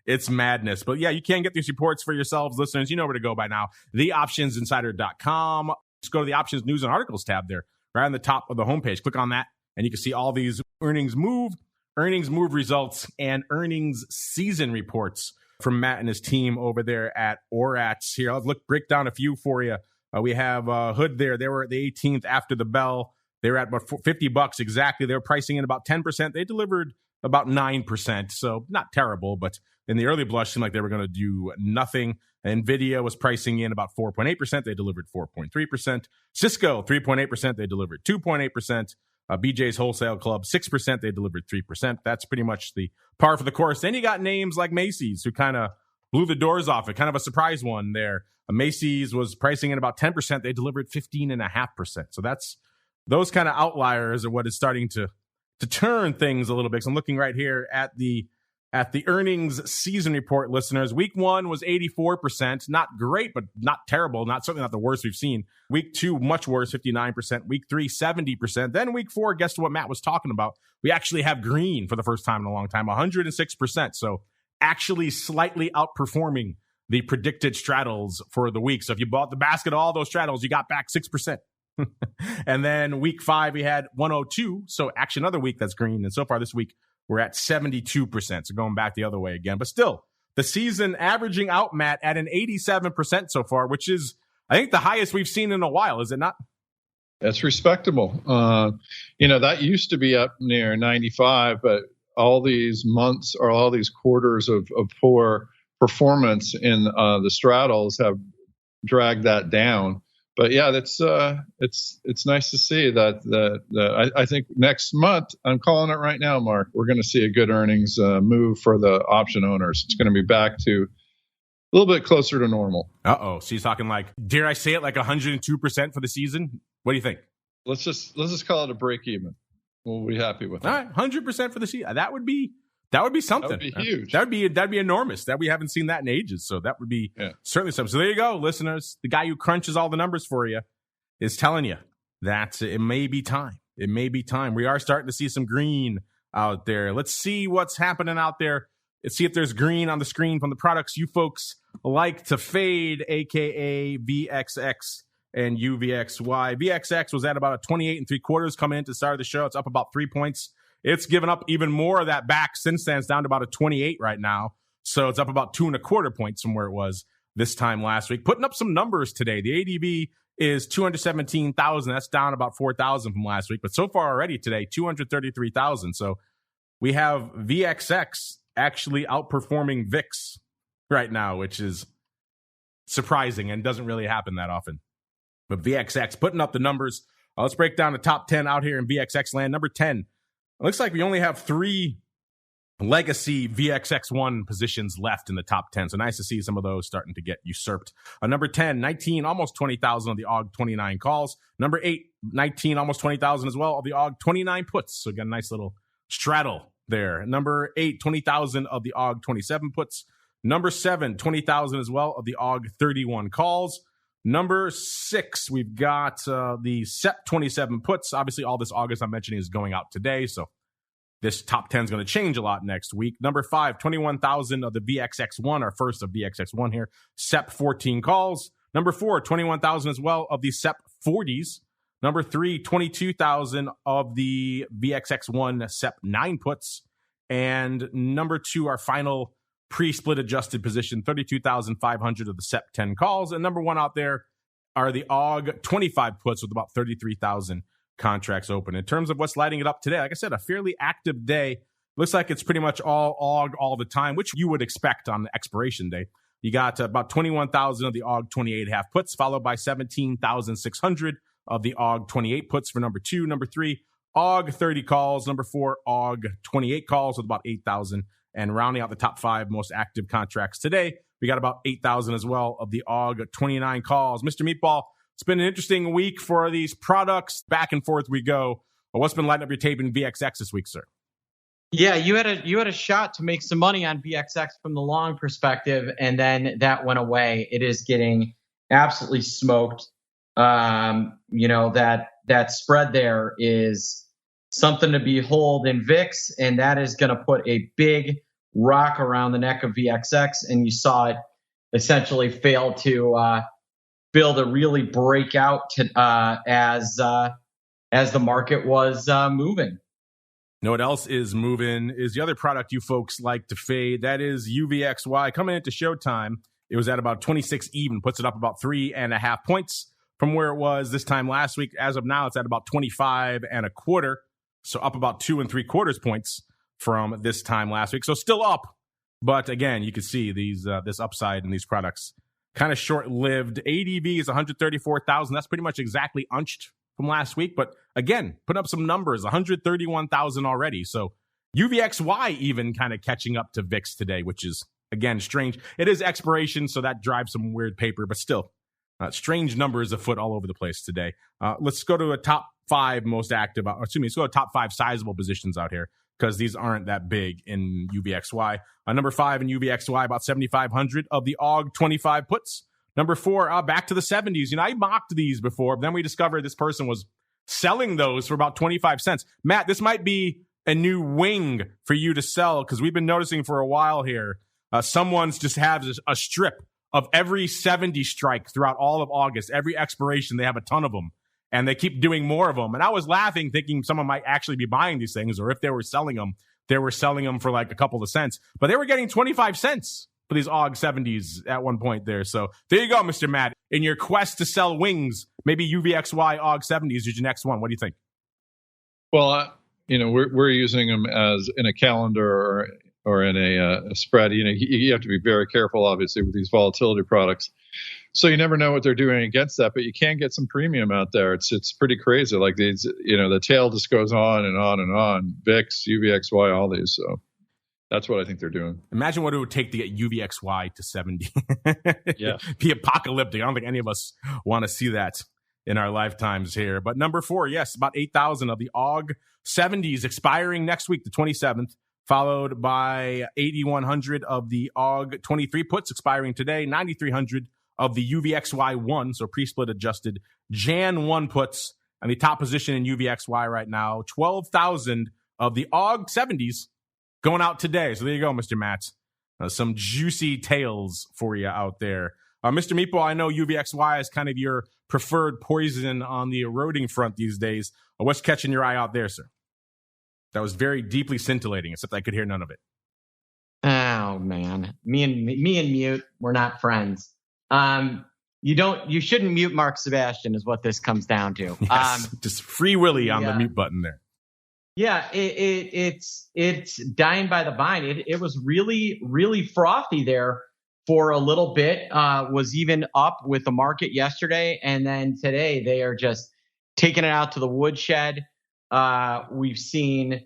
it's madness. But yeah, you can get these reports for yourselves, listeners. You know where to go by now. TheOptionsInsider.com. Just go to the Options News and Articles tab there, right on the top of the homepage. Click on that, and you can see all these earnings move results, and earnings season reports from Matt and his team over there at ORATS. Here, I'll break down a few for you. We have Hood there. They were at the 18th after the bell. They were at about $50 exactly. They were pricing in about 10%. They delivered about 9%, so not terrible, but in the early blush, seemed like they were going to do nothing. NVIDIA was pricing in about 4.8%. They delivered 4.3%. Cisco, 3.8%. They delivered 2.8%. BJ's Wholesale Club, 6%. They delivered 3%. That's pretty much the par for the course. Then you got names like Macy's, who kind of blew the doors off it. Kind of a surprise one there. Macy's was pricing in about 10%. They delivered 15.5%. So those kind of outliers are what is starting to turn things a little bit. So I'm looking right here at the earnings season report, listeners. Week 1 was 84%. Not great, but not terrible. Certainly not the worst we've seen. Week 2, much worse, 59%. Week 3, 70%. Then week 4, guess what Matt was talking about? We actually have green for the first time in a long time, 106%. So actually slightly outperforming the predicted straddles for the week. So if you bought the basket of all those straddles, you got back 6%. And then week 5, we had 102. So actually another week that's green. And so far this week, we're at 72%. So going back the other way again. But still, the season averaging out, Matt, at an 87% so far, which is, I think, the highest we've seen in a while. Is it not? That's respectable. That used to be up near 95, but all these months or all these quarters of poor performance in the straddles have dragged that down. But yeah, that's it's nice to see that. I think next month, I'm calling it right now, Mark, we're going to see a good earnings move for the option owners. It's going to be back to a little bit closer to normal. So he's talking like, dare I say it, like 102% for the season? What do you think? Let's just call it a break even. We'll be happy with that. All right, 100% for the season. That would be something. That would be huge. That'd be enormous. That we haven't seen that in ages. So that would be certainly something. So there you go, listeners. The guy who crunches all the numbers for you is telling you that it may be time. It may be time. We are starting to see some green out there. Let's see what's happening out there. Let's see if there's green on the screen from the products you folks like to fade, aka VXX and UVXY. VXX was at about a 28 3/4 coming into the start of the show. It's up about 3 points. It's given up even more of that back since then. It's down to about a 28 right now. So it's up about 2 1/4 points from where it was this time last week. Putting up some numbers today. The ADV is 217,000. That's down about 4,000 from last week. But so far already today, 233,000. So we have VXX actually outperforming VIX right now, which is surprising and doesn't really happen that often. But VXX putting up the numbers. Let's break down the top 10 out here in VXX land. Number 10. It looks like we only have 3 legacy VXX1 positions left in the top 10. So nice to see some of those starting to get usurped. Number 10, 19, almost 20,000 of the AUG 29 calls. Number 8, 19, almost 20,000 as well of the AUG 29 puts. So got a nice little straddle there. Number 8, 20,000 of the AUG 27 puts. Number 7, 20,000 as well of the AUG 31 calls. Number 6, we've got the SEP 27 puts. Obviously, all this August I'm mentioning is going out today, so this top 10 is going to change a lot next week. Number 5, 21,000 of the VXX1, our first of VXX1 here. SEP 14 calls. Number 4, 21,000 as well of the SEP 40s. Number 3, 22,000 of the VXX1 SEP 9 puts. And number 2, our final pre-split adjusted position, 32,500 of the SEP 10 calls. And number 1 out there are the AUG 25 puts with about 33,000 contracts open. In terms of what's lighting it up today, like I said, a fairly active day. Looks like it's pretty much all AUG all the time, which you would expect on the expiration day. You got about 21,000 of the AUG 28 half puts, followed by 17,600 of the AUG 28 puts for number 2. Number 3, AUG 30 calls. Number 4, AUG 28 calls with about 8,000. And rounding out the top 5 most active contracts today, we got about 8,000 as well of the AUG 29 calls. Mr. Meatball, it's been an interesting week for these products. Back and forth we go. Well, what's been lighting up your tape in VXX this week, sir? Yeah, you had a shot to make some money on VXX from the long perspective, and then that went away. It is getting absolutely smoked. That spread there is something to behold in VIX, and that is going to put a big rock around the neck of VXX, and you saw it essentially fail to really break out as the market was moving. You know what else is moving is the other product you folks like to fade. That is UVXY. Coming into showtime, it was at about 26 even, puts it up about 3.5 points from where it was this time last week. As of now, it's at about 25 1/4. So up about 2 3/4 points from this time last week. So still up. But again, you can see these this upside in these products kind of short-lived. ADV is 134,000. That's pretty much exactly unched from last week. But again, put up some numbers, 131,000 already. So UVXY even kind of catching up to VIX today, which is, again, strange. It is expiration, so that drives some weird paper. But still, strange numbers afoot all over the place today. Let's go to a top 5 most active, let's go to top 5 sizable positions out here, because these aren't that big in UVXY. Number 5 in UVXY, about 7,500 of the AUG 25 puts. Number 4, back to the 70s. I mocked these before, but then we discovered this person was selling those for about 25 cents. Matt, this might be a new wing for you to sell, because we've been noticing for a while here, someone's just has a strip of every 70 strike throughout all of August. Every expiration, they have a ton of them. And they keep doing more of them. And I was laughing, thinking someone might actually be buying these things, or if they were selling them for like a couple of cents. But they were getting 25 cents for these AUG 70s at one point there. So there you go, Mr. Matt. In your quest to sell wings, maybe UVXY AUG 70s is your next one. What do you think? Well, we're using them as in a calendar or in a spread. You have to be very careful, obviously, with these volatility products. So you never know what they're doing against that, but you can get some premium out there. It's pretty crazy. Like these, the tail just goes on and on and on. VIX, UVXY, all these. So that's what I think they're doing. Imagine what it would take to get UVXY to 70. Yeah. Be apocalyptic. I don't think any of us want to see that in our lifetimes here. But number 4, yes, about 8,000 of the AUG 70s expiring next week, the 27th, followed by 8,100 of the AUG 23 puts expiring today, 9,300 of the UVXY 1, so pre-split adjusted Jan 1 puts, and the top position in UVXY right now, 12,000 of the AUG 70s going out today. So there you go, Mr. Matt. Some juicy tales for you out there. Mr. Meepo, I know UVXY is kind of your preferred poison on the eroding front these days. What's catching your eye out there, sir? That was very deeply scintillating, except I could hear none of it. Oh, man. Me and Mute, we're not friends. You shouldn't mute Mark Sebastian is what this comes down to. Yes, just free Willy on the mute button there. Yeah, it's dying by the vine. It was really, really frothy there for a little bit, was even up with the market yesterday. And then today they are just taking it out to the woodshed. We've seen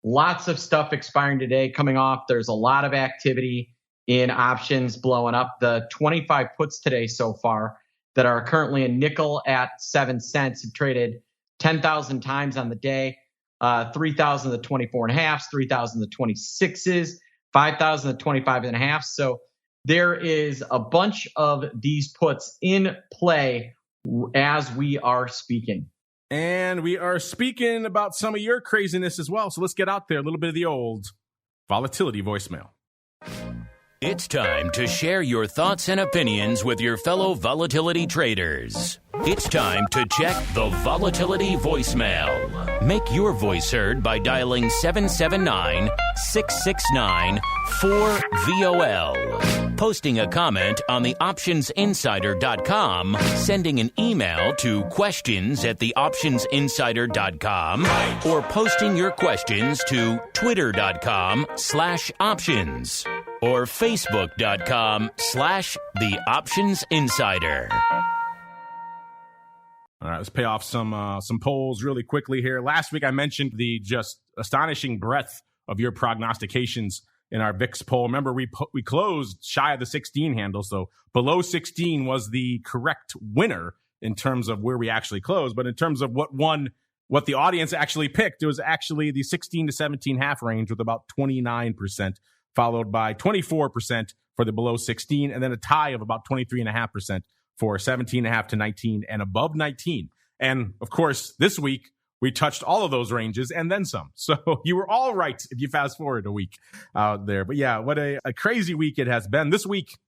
lots of stuff expiring today coming off. There's a lot of activity in options blowing up. The 25 puts today so far that are currently a nickel at 7 cents have traded 10,000 times on the day. 3,000 to 24 and a half, 3,000 to 26s, 5,000 to 25 and a half. So there is a bunch of these puts in play as we are speaking. And we are speaking about some of your craziness as well. So let's get out there a little bit of the old volatility voicemail. It's time to share your thoughts and opinions with your fellow volatility traders. It's time to check the volatility voicemail. Make your voice heard by dialing 779-669-4VOL. Posting a comment on the optionsinsider.com, sending an email to questions@theoptionsinsider.com, or posting your questions to twitter.com/options. or facebook.com/theoptionsinsider. All right, let's pay off some polls really quickly here. Last week I mentioned the just astonishing breadth of your prognostications in our VIX poll. Remember, we closed shy of the 16 handle, so below 16 was the correct winner in terms of where we actually closed. But in terms of what the audience actually picked, it was actually the 16 to 17 half range with about 29%. Followed by 24% for the below 16, and then a tie of about 23.5% for 17.5 to 19 and above 19. And of course, this week we touched all of those ranges and then some. So you were all right if you fast forward a week out there. But yeah, what a crazy week it has been. This week,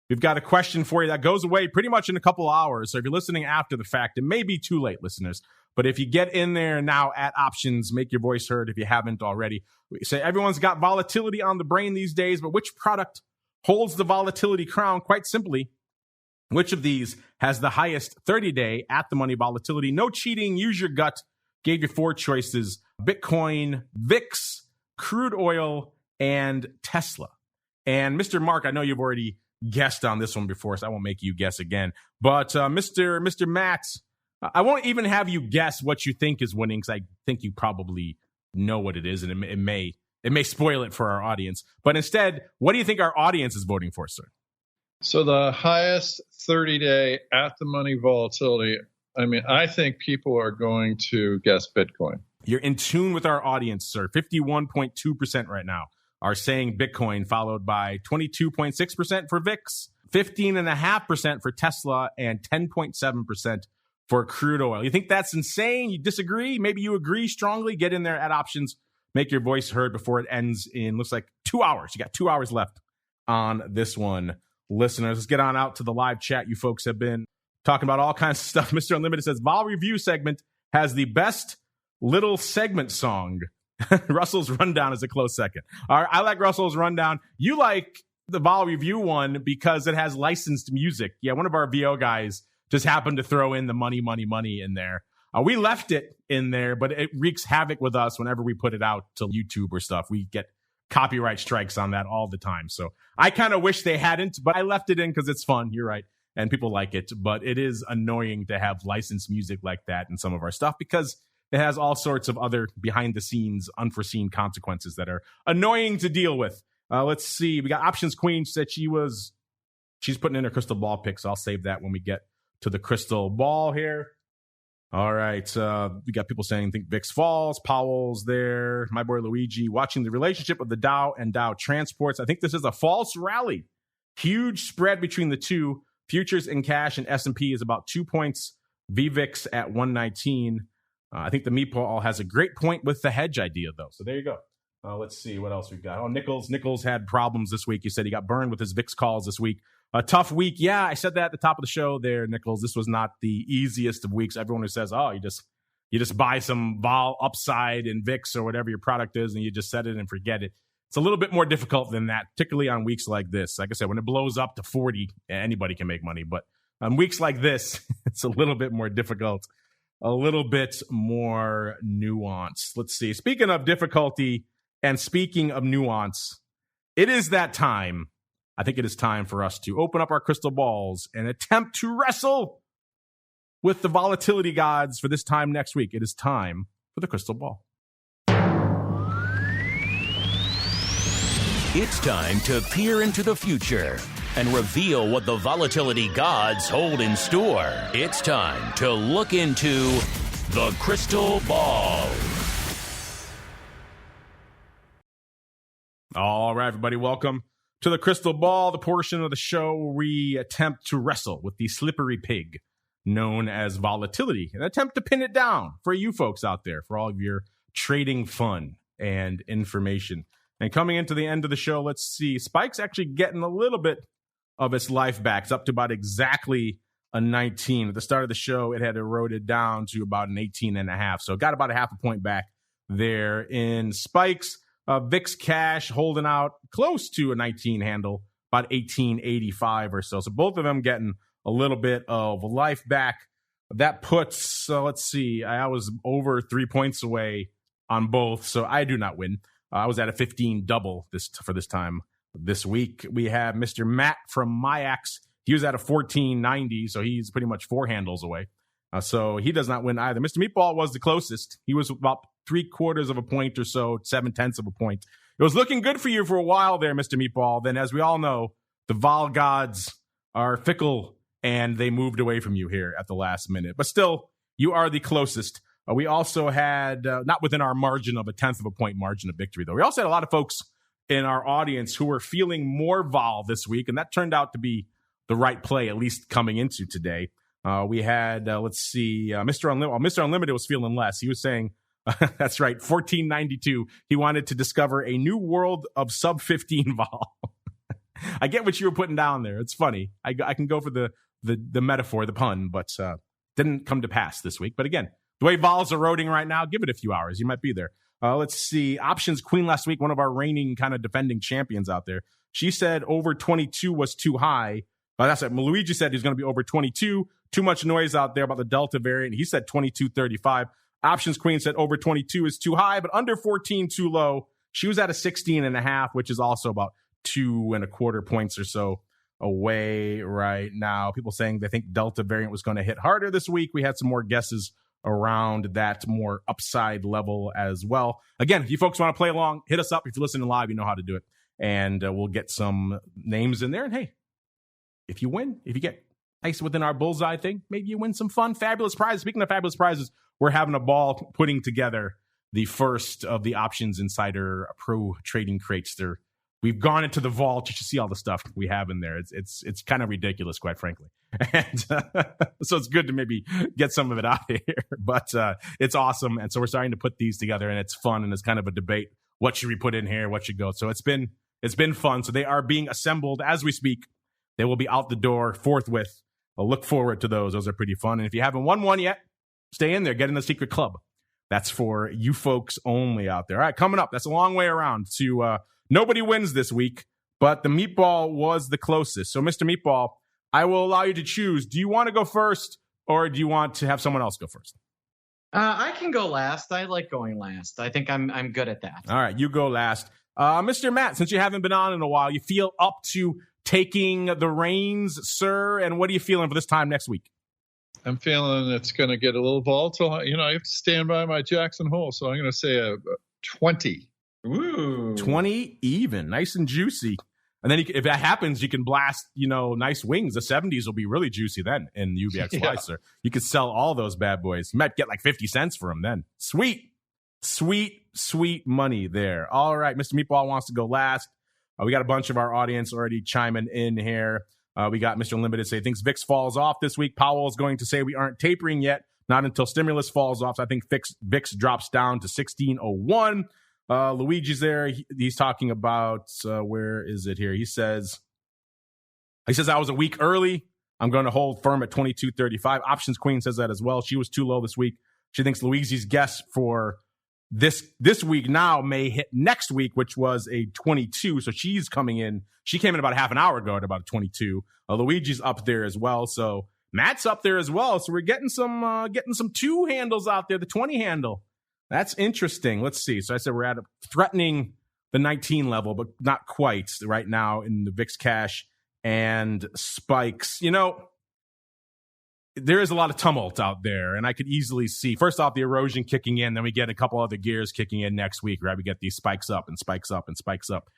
we've got a question for you that goes away pretty much in a couple of hours. So if you're listening after the fact, it may be too late, listeners. But if you get in there now at options, make your voice heard if you haven't already. We say everyone's got volatility on the brain these days, but which product holds the volatility crown? Quite simply, which of these has the highest 30-day at-the-money volatility? No cheating, use your gut. Gave you 4 choices: Bitcoin, VIX, crude oil, and Tesla. And Mr. Mark, I know you've already guessed on this one before, so I won't make you guess again. But Mr. Matt, I won't even have you guess what you think is winning, because I think you probably know what it is, and it may spoil it for our audience. But instead, what do you think our audience is voting for, sir? So the highest 30-day at-the-money volatility, I think people are going to guess Bitcoin. You're in tune with our audience, sir. 51.2% right now are saying Bitcoin, followed by 22.6% for VIX, 15.5% for Tesla, and 10.7% for crude oil. You think that's insane? You disagree? Maybe you agree strongly? Get in there at options. Make your voice heard before it ends in, looks like 2 hours. You got 2 hours left on this one. listeners. Let's get on out to the live chat. You folks have been talking about all kinds of stuff. Mr. Unlimited says, Vol Review segment has the best little segment song. Russell's Rundown is a close second. All right, I like Russell's Rundown. You like the Vol Review one because it has licensed music. Yeah, one of our VO guys just happened to throw in the money in there. We left it in there, but it wreaks havoc with us whenever we put it out to YouTube or stuff. We get copyright strikes on that all the time. So I kind of wish they hadn't, but I left it in because it's fun. You're right. And people like it. But it is annoying to have licensed music like that in some of our stuff because it has all sorts of other behind the scenes, unforeseen consequences that are annoying to deal with. Let's see. We got Options Queen. She said she's putting in her crystal ball pick. So I'll save that when we get to the crystal ball here. All right. We got people saying, think VIX falls. Powell's there. My boy Luigi watching the relationship of the Dow and Dow transports. I think this is a false rally. Huge spread between the two. Futures in cash and S&P is about 2 points. VVIX at 119. I think the meatball has a great point with the hedge idea, though. So there you go. Let's see what else we've got. Oh, Nichols had problems this week. He said he got burned with his VIX calls this week. A tough week. Yeah, I said that at the top of the show there, Nichols. This was not the easiest of weeks. Everyone who says, oh, you just buy some vol upside in VIX or whatever your product is and you just set it and forget it. It's a little bit more difficult than that, particularly on weeks like this. Like I said, when it blows up to 40, anybody can make money. But on weeks like this, it's a little bit more difficult, a little bit more nuanced. Let's see. Speaking of difficulty and speaking of nuance, it is that time. I think it is time for us to open up our crystal balls and attempt to wrestle with the volatility gods for this time next week. It is time for the crystal ball. It's time to peer into the future and reveal what the volatility gods hold in store. It's time to look into the crystal ball. All right, everybody, welcome to the crystal ball, the portion of the show where we attempt to wrestle with the slippery pig known as volatility and attempt to pin it down for you folks out there, for all of your trading fun and information. And coming into the end of the show, let's see. Spike's actually getting a little bit of its life back. It's up to about exactly a 19. At the start of the show, it had eroded down to about an 18.5. So it got about a half a point back there in Spike's. VIX cash holding out close to a 19 handle, about 18.85 or so. So both of them getting a little bit of life back. That puts, let's see, I was over 3 points away on both, so I do not win. I was at a 15 double for this time this week. We have Mr. Matt from MIAX. He was at a 14.90, so he's pretty much 4 handles away. So he does not win either. Mr. Meatball was the closest. He was about 3/4 of a point or so, 0.7 of a point. It was looking good for you for a while there, Mr. Meatball. Then, as we all know, the vol gods are fickle, and they moved away from you here at the last minute. But still, you are the closest. We also had, not within our margin of a 1/10 of a point margin of victory, though. We also had a lot of folks in our audience who were feeling more vol this week, and that turned out to be the right play, at least coming into today. We had, let's see, Mr. Unlimited. Well, Mr. Unlimited was feeling less. He was saying, that's right, 1492. He wanted to discover a new world of sub 15 vol. I get what you were putting down there. It's funny. I can go for the metaphor, the pun, but didn't come to pass this week. But again, the way vol's eroding right now, give it a few hours. You might be there. Let's see. Options Queen last week, one of our reigning kind of defending champions out there. She said over 22 was too high. But that's it. Luigi said he's going to be over 22. Too much noise out there about the Delta variant. He said 22.35. Options Queen said over 22 is too high, but under 14 too low. She was at a 16.5, which is also about 2.25 points or so away right now. People saying they think Delta variant was going to hit harder this week. We had some more guesses around that more upside level as well. Again, if you folks want to play along, hit us up. If you're listening live, you know how to do it. And we'll get some names in there. And hey, if you win, if you get nice within our bullseye thing, maybe you win some fun, fabulous prizes. Speaking of fabulous prizes, we're having a ball putting together the first of the Options Insider Pro Trading Crates. We've gone into the vault. You should see all the stuff we have in there. It's kind of ridiculous, quite frankly. And so it's good to maybe get some of it out of here. But it's awesome. And so we're starting to put these together, and it's fun, and it's kind of a debate. What should we put in here? What should go? So it's been fun. So they are being assembled as we speak. They will be out the door forthwith. I'll look forward to those. Those are pretty fun. And if you haven't won one yet, stay in there. Get in the secret club. That's for you folks only out there. All right, coming up, that's a long way around to nobody wins this week, but the meatball was the closest. So, Mr. Meatball, I will allow you to choose. Do you want to go first, or do you want to have someone else go first? I can go last. I like going last. I think I'm good at that. All right, you go last. Mr. Matt, since you haven't been on in a while, you feel up to taking the reins, sir? And what are you feeling for this time next week? I'm feeling it's going to get a little volatile. You know, I have to stand by my Jackson Hole, so I'm going to say a 20. Ooh. 20 even. Nice and juicy. And then if that happens, you can blast, nice wings. The 70s will be really juicy then in UVXY, sir. You could sell all those bad boys. You might get like 50 cents for them then. Sweet, sweet, sweet money there. All right, Mr. Meatball wants to go last. We got a bunch of our audience already chiming in here. We got Mr. Unlimited say, thinks VIX falls off this week. Powell is going to say we aren't tapering yet. Not until stimulus falls off. So I think VIX drops down to 1601. Luigi's there. He's talking about, where is it here? He says I was a week early. I'm going to hold firm at 22.35. Options Queen says that as well. She was too low this week. She thinks Luigi's guess for this week now may hit next week, which was a 22. So she's coming in. She came in about half an hour ago at about a 22. Luigi's up there as well. So Matt's up there as well. So we're getting some two handles out there. The 20 handle. That's interesting. Let's see. So I said we're at threatening the 19 level, but not quite right now in the VIX cash and spikes. There is a lot of tumult out there, and I could easily see, first off, the erosion kicking in. Then we get a couple other gears kicking in next week, right? We get these spikes up and spikes up and spikes up.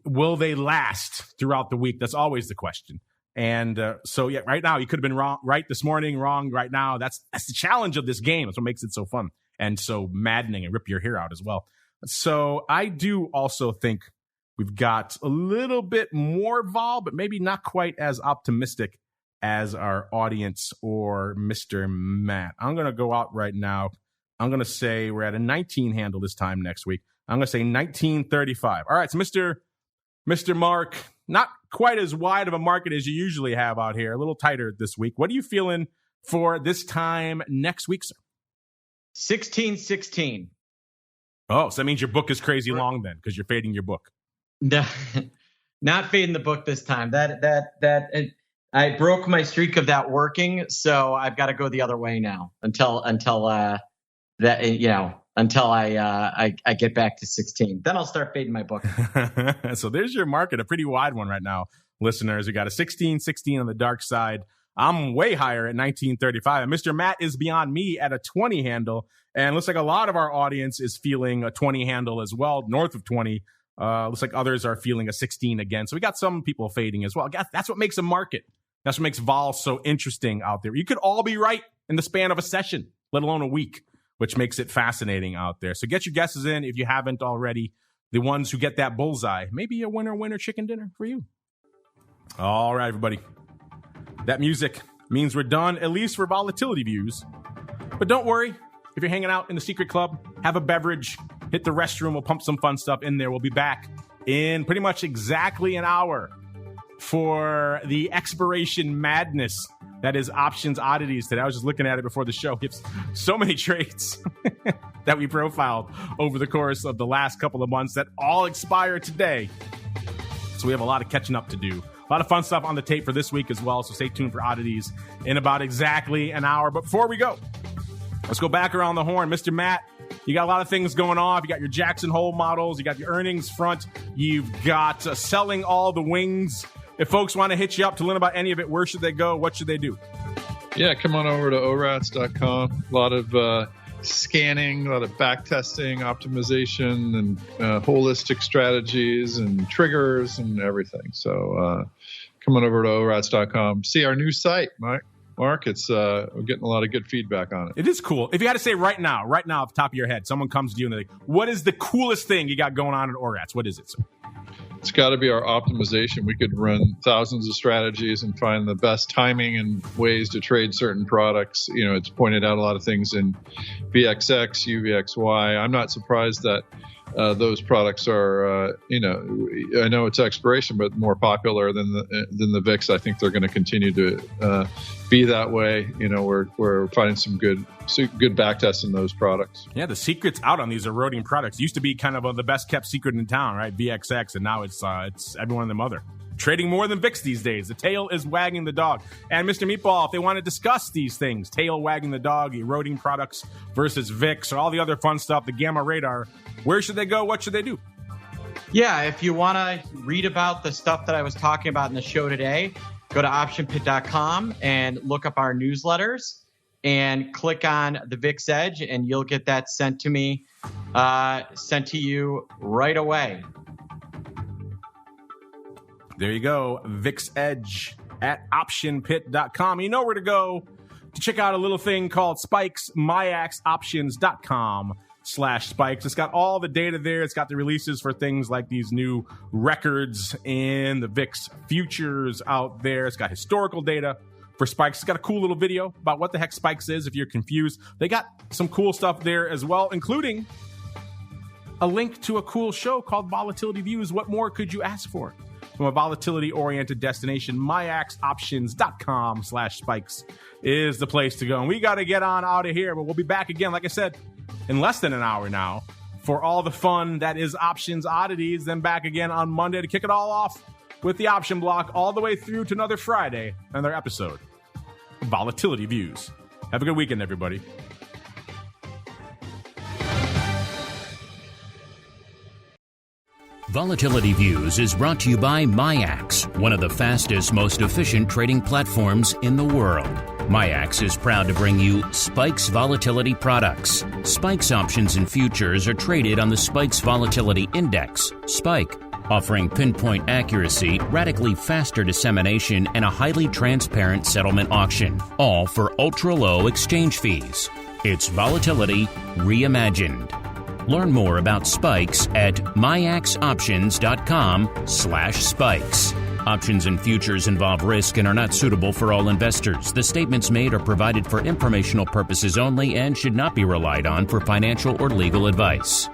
Will they last throughout the week? That's always the question. And so, yeah, right now, you could have been wrong right this morning, wrong right now. That's the challenge of this game. That's what makes it so fun and so maddening and rip your hair out as well. So I do also think we've got a little bit more vol, but maybe not quite as optimistic as our audience or Mr. Matt. I'm going to go out right now. I'm going to say we're at a 19 handle this time next week. I'm going to say 1935. All right, so Mr. Mark, not quite as wide of a market as you usually have out here, a little tighter this week. What are you feeling for this time next week, sir? 1616. Oh, so that means your book is crazy long then, because you're fading your book. No, not fading the book this time. I broke my streak of that working, so I've got to go the other way now until I get back to 16. Then I'll start fading my book. So there's your market, a pretty wide one right now, listeners. We got a 1616 on the dark side. I'm way higher at 1935. And Mr. Matt is beyond me at a 20 handle. And looks like a lot of our audience is feeling a 20 handle as well, north of 20. Looks like others are feeling a 16 again. So we got some people fading as well. That's what makes a market. That's what makes vol so interesting out there. You could all be right in the span of a session, let alone a week, which makes it fascinating out there. So get your guesses in if you haven't already. The ones who get that bullseye, maybe a winner chicken dinner for you. All right, everybody. That music means we're done, at least for volatility views. But don't worry. If you're hanging out in the secret club, have a beverage, hit the restroom. We'll pump some fun stuff in there. We'll be back in pretty much exactly an hour for the expiration madness that is options oddities today. I was just looking at it before the show. It's so many trades that we profiled over the course of the last couple of months that all expire today. So we have a lot of catching up to do. A lot of fun stuff on the tape for this week as well. So stay tuned for oddities in about exactly an hour. But before we go, let's go back around the horn. Mr. Matt, you got a lot of things going on. You got your Jackson Hole models. You got your earnings front. You've got selling all the wings. If folks want to hit you up to learn about any of it, where should they go? What should they do? Yeah, come on over to ORATS.com. A lot of scanning, a lot of back testing, optimization, and holistic strategies and triggers and everything. So come on over to ORATS.com. See our new site, Mark. It's we're getting a lot of good feedback on it. It is cool. If you had to say right now, off the top of your head, someone comes to you and they're like, what is the coolest thing you got going on at ORATS? What is it, sir? It's got to be our optimization. We could run thousands of strategies and find the best timing and ways to trade certain products. You know, it's pointed out a lot of things in VXX, UVXY. I'm not surprised that those products are, I know it's expiration, but more popular than the VIX. I think they're going to continue to be that way. We're finding some good back tests in those products. Yeah, the secret's out on these eroding products. Used to be kind of the best kept secret in town, right? VXX, and now it's everyone and their mother. Trading more than VIX these days. The tail is wagging the dog. And Mr. Meatball, if they want to discuss these things, tail wagging the dog, eroding products versus VIX, or all the other fun stuff, the gamma radar, where should they go? What should they do? Yeah, if you want to read about the stuff that I was talking about in the show today, go to optionpit.com and look up our newsletters and click on the VIX Edge, and you'll get that sent to you right away. There you go, VIX Edge at optionpit.com. You know where to go to check out a little thing called Spikes, MIAXoptions.com/spikes. It's got all the data there. It's got the releases for things like these new records in the VIX futures out there. It's got historical data for Spikes. It's got a cool little video about what the heck Spikes is if you're confused. They got some cool stuff there as well, including a link to a cool show called Volatility Views. What more could you ask for? From a volatility-oriented destination, MIAXoptions.com/spikes is the place to go. And we got to get on out of here, but we'll be back again, like I said, in less than an hour now for all the fun that is Options Oddities. Then back again on Monday to kick it all off with the option block all the way through to another Friday, another episode of Volatility Views. Have a good weekend, everybody. Volatility Views is brought to you by MIAX, one of the fastest, most efficient trading platforms in the world. MIAX is proud to bring you Spikes Volatility products. Spikes options and futures are traded on the Spikes Volatility Index, SPIKE, offering pinpoint accuracy, radically faster dissemination, and a highly transparent settlement auction, all for ultra-low exchange fees. It's volatility reimagined. Learn more about Spikes at MIAXoptions.com/spikes. Options and futures involve risk and are not suitable for all investors. The statements made are provided for informational purposes only and should not be relied on for financial or legal advice.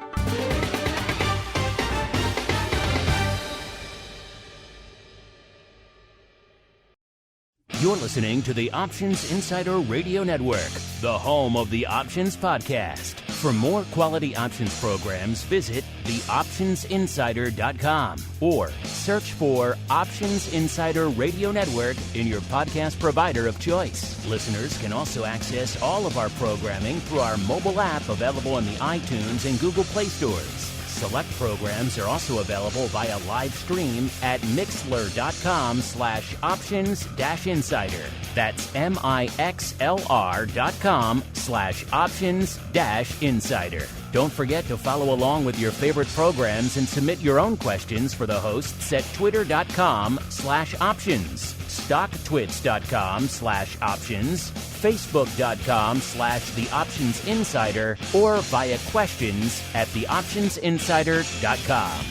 You're listening to the Options Insider Radio Network, the home of the Options Podcast. For more quality options programs, visit theoptionsinsider.com or search for Options Insider Radio Network in your podcast provider of choice. Listeners can also access all of our programming through our mobile app available in the iTunes and Google Play stores. Select programs are also available via live stream at mixlr.com/options-insider. That's mixlr.com/options-insider. Don't forget to follow along with your favorite programs and submit your own questions for the hosts at twitter.com/options, stocktwits.com/options, facebook.com/theoptionsinsider, or via questions at theoptionsinsider.com.